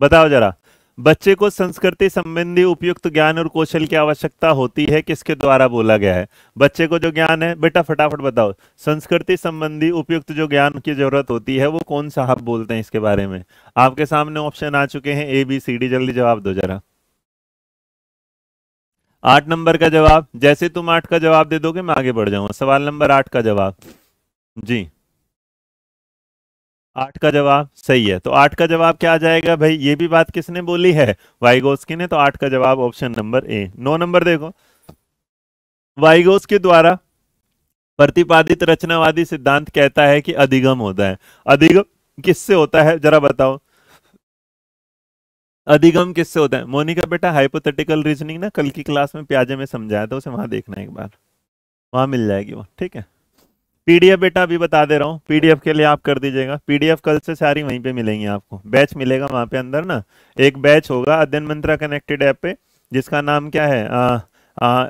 [SPEAKER 1] बताओ जरा, बच्चे को संस्कृति संबंधी उपयुक्त ज्ञान और कौशल की आवश्यकता होती है, किसके द्वारा बोला गया है। बच्चे को जो ज्ञान है, बेटा फटाफट बताओ, संस्कृति संबंधी उपयुक्त जो ज्ञान की जरूरत होती है वो कौन साहब बोलते हैं इसके बारे में। आपके सामने ऑप्शन आ चुके हैं ABCD, जल्दी जवाब दो जरा। 8 नंबर का जवाब, जैसे तुम 8 का जवाब दे दोगे मैं आगे बढ़ जाऊंगा। सवाल नंबर 8 का जवाब जी, 8 का जवाब सही है। तो 8 का जवाब क्या आ जाएगा भाई, ये भी बात किसने बोली है, वाइगोस्की ने, तो 8 का जवाब ऑप्शन नंबर ए। 9 नंबर देखो, वाइगोस्की द्वारा प्रतिपादित रचनावादी सिद्धांत कहता है कि अधिगम होता है। अधिगम किससे होता है जरा बताओ, अधिगम किससे होता है। मोनिका बेटा हाइपोथेटिकल रीजनिंग ना कल की क्लास में प्याजे में समझाया था, उसे वहां देखना एक बार, वहां मिल जाएगी वो, ठीक है। PDF बेटा अभी बता दे रहा हूँ, PDF के लिए आप कर दीजिएगा, PDF कल से सारी वहीं पे मिलेंगी आपको, बैच मिलेगा वहां पे अंदर ना, एक बैच होगा अध्ययन मंत्रा कनेक्टेड ऐप पे, जिसका नाम क्या है,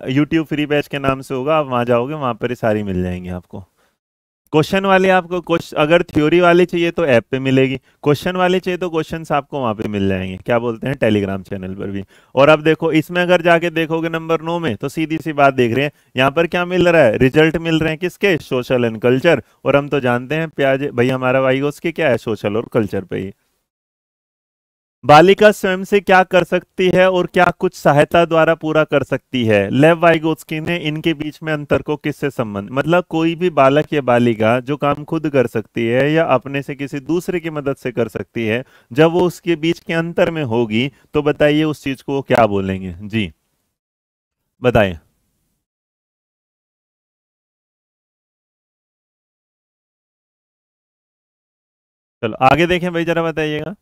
[SPEAKER 1] यूट्यूब फ्री बैच के नाम से होगा, आप वहां जाओगे वहां पर ही सारी मिल जाएंगी आपको। क्वेश्चन वाले आपको अगर थ्योरी वाली चाहिए तो ऐप पे मिलेगी, क्वेश्चन वाले चाहिए तो क्वेश्चंस आपको वहां पे मिल जाएंगे, क्या बोलते हैं, टेलीग्राम चैनल पर भी। और अब देखो इसमें अगर जाके देखोगे नंबर 9 में, तो सीधी सी बात देख रहे हैं, यहाँ पर क्या मिल रहा है, रिजल्ट मिल रहे हैं किसके, सोशल एंड कल्चर। और हम तो जानते हैं प्याज भाई हमारा वाइगोस के क्या है, सोशल और कल्चर पे ही। बालिका स्वयं से क्या कर सकती है और क्या कुछ सहायता द्वारा पूरा कर सकती है। लेव वाइगोत्स्की ने इनके बीच में अंतर को किससे संबंध, मतलब कोई भी बालक या बालिका जो काम खुद कर सकती है या अपने से किसी दूसरे की मदद से कर सकती है, जब वो उसके बीच के अंतर में होगी तो बताइए उस चीज को वो क्या बोलेंगे जी, बताइए। चलो आगे देखें भाई जरा बताइएगा।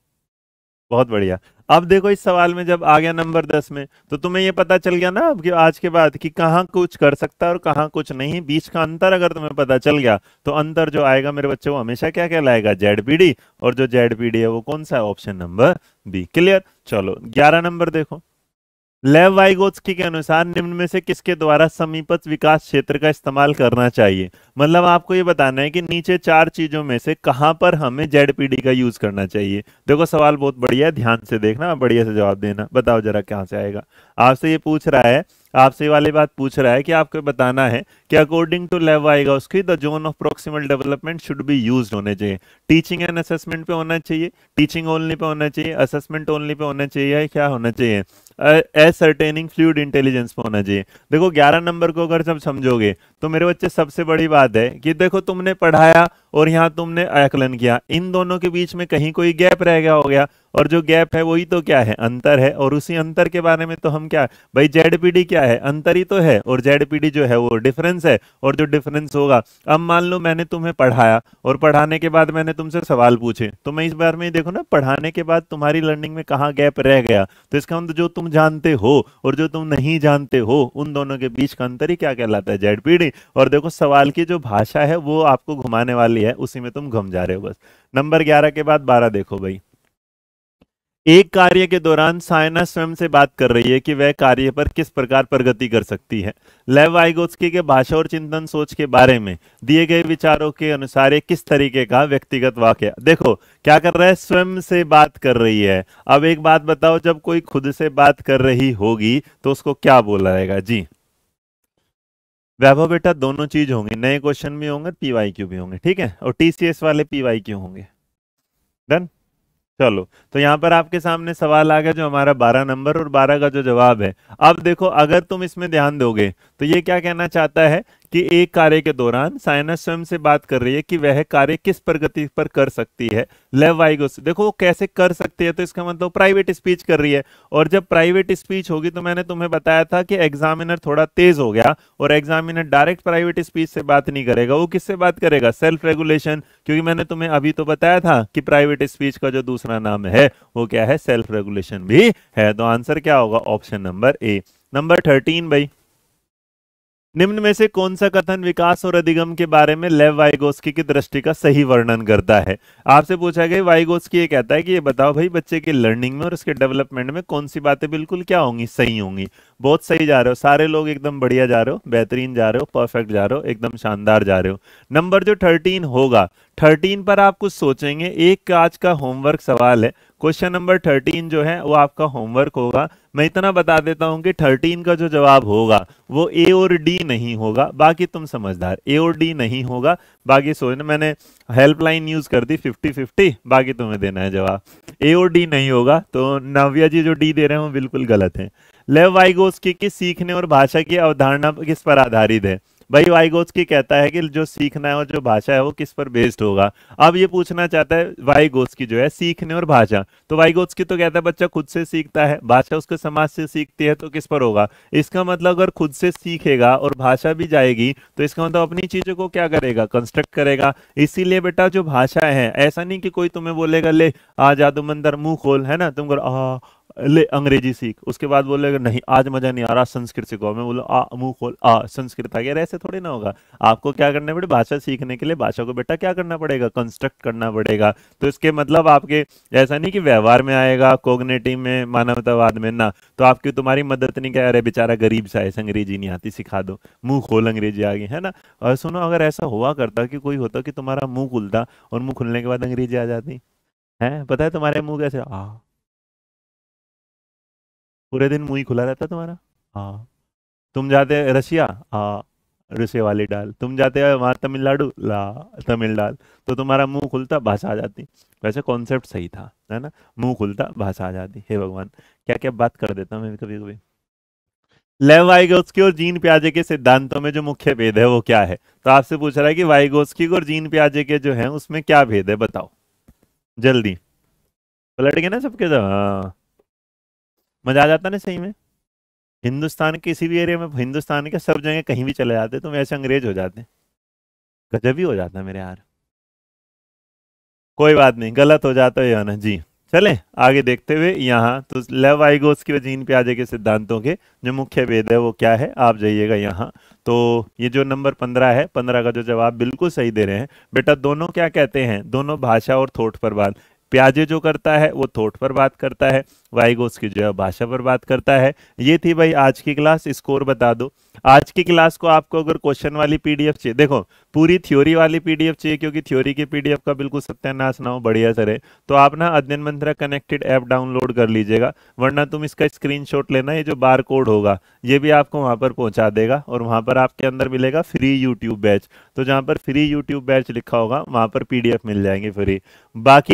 [SPEAKER 1] बहुत बढ़िया। अब देखो इस सवाल में जब आ गया नंबर 10 में, तो तुम्हें ये पता चल गया ना अब कि आज के बाद कि कहाँ कुछ कर सकता है और कहाँ कुछ नहीं, बीच का अंतर अगर तुम्हें पता चल गया, तो अंतर जो आएगा मेरे बच्चे वो हमेशा क्या कहलाएगा, ZPD। और जो ZPD है वो कौन सा है, ऑप्शन नंबर बी। क्लियर। चलो 11 नंबर देखो, लेव वाइगोत्स्की के अनुसार निम्न में से किसके द्वारा समीपस्थ विकास क्षेत्र का इस्तेमाल करना चाहिए। मतलब आपको ये बताना है कि नीचे 4 चीजों में से कहां पर हमें ZPD का यूज करना चाहिए। देखो सवाल बहुत बढ़िया है, ध्यान से देखना, बढ़िया से जवाब देना। बताओ जरा कहां से आएगा। आपसे ये पूछ रहा है, आपसे वाली बात पूछ रहा है कि आपको बताना है कि according to Lev Vygotsky the zone of proximal development should be used होने चाहिए। टीचिंग एंड असेसमेंट पे होना चाहिए, टीचिंग ओनली पे होना चाहिए, असेसमेंट ओनली पे होना चाहिए, क्या होना चाहिए, एसर्टेनिंग फ्लूइड इंटेलिजेंस पे होना चाहिए। देखो 11 नंबर को अगर सब समझोगे तो मेरे बच्चे सबसे बड़ी बात है कि देखो तुमने पढ़ाया और यहाँ तुमने आकलन किया, इन दोनों के बीच में कहीं कोई गैप रह गया हो गया, और जो गैप है वही तो क्या है, अंतर है। और उसी अंतर के बारे में तो हम क्या, भाई ZPD क्या है, अंतर ही तो है, और ZPD जो है वो डिफरेंस है। और जो डिफरेंस होगा, अब मान लो मैंने तुम्हें पढ़ाया और पढ़ाने के बाद मैंने तुमसे सवाल पूछे, तो मैं इस बार में देखो ना पढ़ाने के बाद तुम्हारी लर्निंग में कहाँ गैप रह गया, तो इसका मतलब जो तुम जानते हो और जो तुम नहीं जानते हो उन दोनों के बीच का अंतर ही क्या कहलाता है, ZPD। और देखो सवाल की जो भाषा है वो आपको घुमाने वाली है, उसी में तुम घुम जा रहे हो बस। नंबर 11 के बाद 12 देखो भाई, एक कार्य के दौरान सायना स्वयं से बात कर रही है कि वह कार्य पर किस प्रकार प्रगति कर सकती है। लेव वाइगोत्स्की के भाषा और चिंतन सोच के बारे में दिए गए विचारों के अनुसार एक किस तरीके का व्यक्तिगत वाक्य। देखो क्या कर रहा है, स्वयं से बात कर रही है। अब एक बात बताओ, जब कोई खुद से बात कर रही होगी तो उसको क्या बोला जाएगा जी। वैभव बेटा दोनों चीज होंगी, नए क्वेश्चन भी होंगे, पीवाईक्यू भी होंगे, ठीक है, और टीसीएस वाले पीवाईक्यू होंगे। डन। चलो, तो यहाँ पर आपके सामने सवाल आ गया जो हमारा 12 नंबर और 12 का जो जवाब है। अब देखो, अगर तुम इसमें ध्यान दोगे तो ये क्या कहना चाहता है कि एक कार्य के दौरान साइनस स्वयं से बात कर रही है कि वह कार्य किस प्रगति पर कर सकती है। लेव वाइगोस, देखो वो कैसे कर सकती है, तो इसका मतलब प्राइवेट स्पीच कर रही है। और जब प्राइवेट स्पीच होगी तो मैंने तुम्हें बताया था कि एग्जामिनर थोड़ा तेज हो गया और एग्जामिनर डायरेक्ट प्राइवेट स्पीच से बात नहीं करेगा, वो किससे बात करेगा, सेल्फ रेगुलेशन। क्योंकि मैंने तुम्हें अभी तो बताया था कि प्राइवेट स्पीच का जो दूसरा नाम है वो क्या है, सेल्फ रेगुलेशन भी है। तो आंसर क्या होगा, ऑप्शन नंबर ए। नंबर 13 भाई, निम्न में से कौन सा कथन विकास और अधिगम के बारे में लेव वाइगोस्की की दृष्टि का सही वर्णन करता है। आपसे पूछा गया, वाइगोस्की ये कहता है कि ये बताओ भाई बच्चे के लर्निंग में और उसके डेवलपमेंट में कौन सी बातें बिल्कुल क्या होंगी, सही होंगी। बहुत सही जा रहे हो सारे लोग, एकदम बढ़िया जा रहे हो, बेहतरीन जा रहे हो, परफेक्ट जा रहे हो, एकदम शानदार जा रहे हो। नंबर जो 13 होगा, 13 पर आप कुछ सोचेंगे, एक आज का होमवर्क सवाल है। क्वेश्चन नंबर 13 जो है वो आपका होमवर्क होगा। मैं इतना बता देता हूं कि 13 का जो जवाब होगा वो ए और डी नहीं होगा, बाकी तुम समझदार, ए और डी नहीं होगा, बाकी सोचना। मैंने हेल्पलाइन यूज कर दी 50-50, बाकी तुम्हें देना है जवाब। ए और डी नहीं होगा, तो नव्या जी जो डी दे रहे हैं वो बिल्कुल गलत है। लेव वाइगोस्की की सीखने और भाषा की अवधारणा किस पर आधारित है। भाई वाइगोस्की कहता है कि जो सीखना है और जो भाषा है वो किस पर बेस्ड होगा। अब ये पूछना चाहता है वाइगोस्की जो है सीखने और भाषा, तो वाइगोत्स्की तो कहता है बच्चा खुद से सीखता है, भाषा उसके समाज से सीखती है, तो किस पर होगा। इसका मतलब अगर खुद से सीखेगा और भाषा भी जाएगी तो इसका मतलब अपनी चीजों को क्या करेगा, कंस्ट्रक्ट करेगा। इसीलिए बेटा जो भाषा है, ऐसा नहीं कि कोई तुम्हें बोलेगा ले आ जादूमंदर मुंह खोल, है ना, तुम करो आ ले अंग्रेजी सीख, उसके बाद बोलेगा नहीं आज मजा नहीं आ रहा संस्कृत सीखो, मैं बोलो आ मुंह खोल आ संस्कृत आ गया, ऐसे थोड़ी ना होगा। आपको क्या करना पड़ेगा, भाषा सीखने के लिए भाषा को बेटा क्या करना पड़ेगा, कंस्ट्रक्ट करना पड़ेगा। तो इसके मतलब आपके ऐसा नहीं कि व्यवहार में आएगा, कोग्निटिव में, मानवतावाद में ना, तो आपकी तुम्हारी मदद नहीं कह रहे बेचारा गरीब सा है, अंग्रेजी नहीं आती सिखा दो, मुंह खोल अंग्रेजी आ गई, है ना। और सुनो, अगर ऐसा हुआ करता कि कोई होता कि तुम्हारा मुंह खुलता और मुंह खुलने के बाद अंग्रेजी आ जाती है, पता है तुम्हारे मुंह कैसे आ, पूरे दिन मुंह ही खुला रहता तुम्हारा। हाँ, तुम जाते रशिया, हाँ रसिया वाली डाल, तुम जाते हैं वहां तमिलनाडु, ला तमिल डाल, तो तुम्हारा मुंह खुलता भाषा आ जाती। वैसे कॉन्सेप्ट सही था, है ना, मुंह खुलता भाषा आ जाती। हे भगवान, क्या क्या बात कर देता हूँ मैं कभी कभी। लेव वाइगोत्स्की और जीन पियाजे के सिद्धांतों में जो मुख्य भेद है वो क्या है। तो आपसे पूछ रहा है कि वाइगोत्स्की और जीन पियाजे के जो है उसमें क्या भेद है, बताओ जल्दी। पलट गए ना सबके सब, हाँ मजा आ जाता ना सही में। हिंदुस्तान के किसी भी एरिया में, हिंदुस्तान के सब जगह कहीं भी चले जाते तुम ऐसे अंग्रेज हो जाते, गजब ही हो जाता मेरे यार। कोई बात नहीं, गलत हो जाता है या ना जी। चलें आगे देखते हुए, यहाँ तो लेव वाइगोत्स्की और जीन पियाजे के सिद्धांतों के जो मुख्य भेद है वो क्या है, आप जाइएगा यहाँ। तो ये जो नंबर 15 है, 15 का जो जवाब बिल्कुल सही दे रहे हैं बेटा। दोनों क्या कहते हैं, दोनों भाषा और थॉट पर बात। प्याजे जो करता है वो थॉट पर बात करता है, वाइगोत्स्की जो है भाषा पर बात करता है। ये थी भाई आज की क्लास, स्कोर बता दो। आज की क्लास को आपको अगर क्वेश्चन वाली पीडीएफ चाहिए, देखो पूरी थ्योरी वाली पीडीएफ चाहिए, क्योंकि थ्योरी की पीडीएफ का बिल्कुल सत्यानाश ना हो, बढ़िया सर है, तो आप ना अध्ययन मंत्रा कनेक्टेड ऐप डाउनलोड कर लीजिएगा, वरना तुम इसका स्क्रीनशॉट लेना, ये जो बार कोड होगा ये भी आपको वहां पर पहुंचा देगा, और वहां पर आपके अंदर मिलेगा फ्री यूट्यूब बैच। तो जहां पर फ्री यूट्यूब बैच लिखा होगा वहां पर पीडीएफ मिल जाएंगे फ्री। बाकी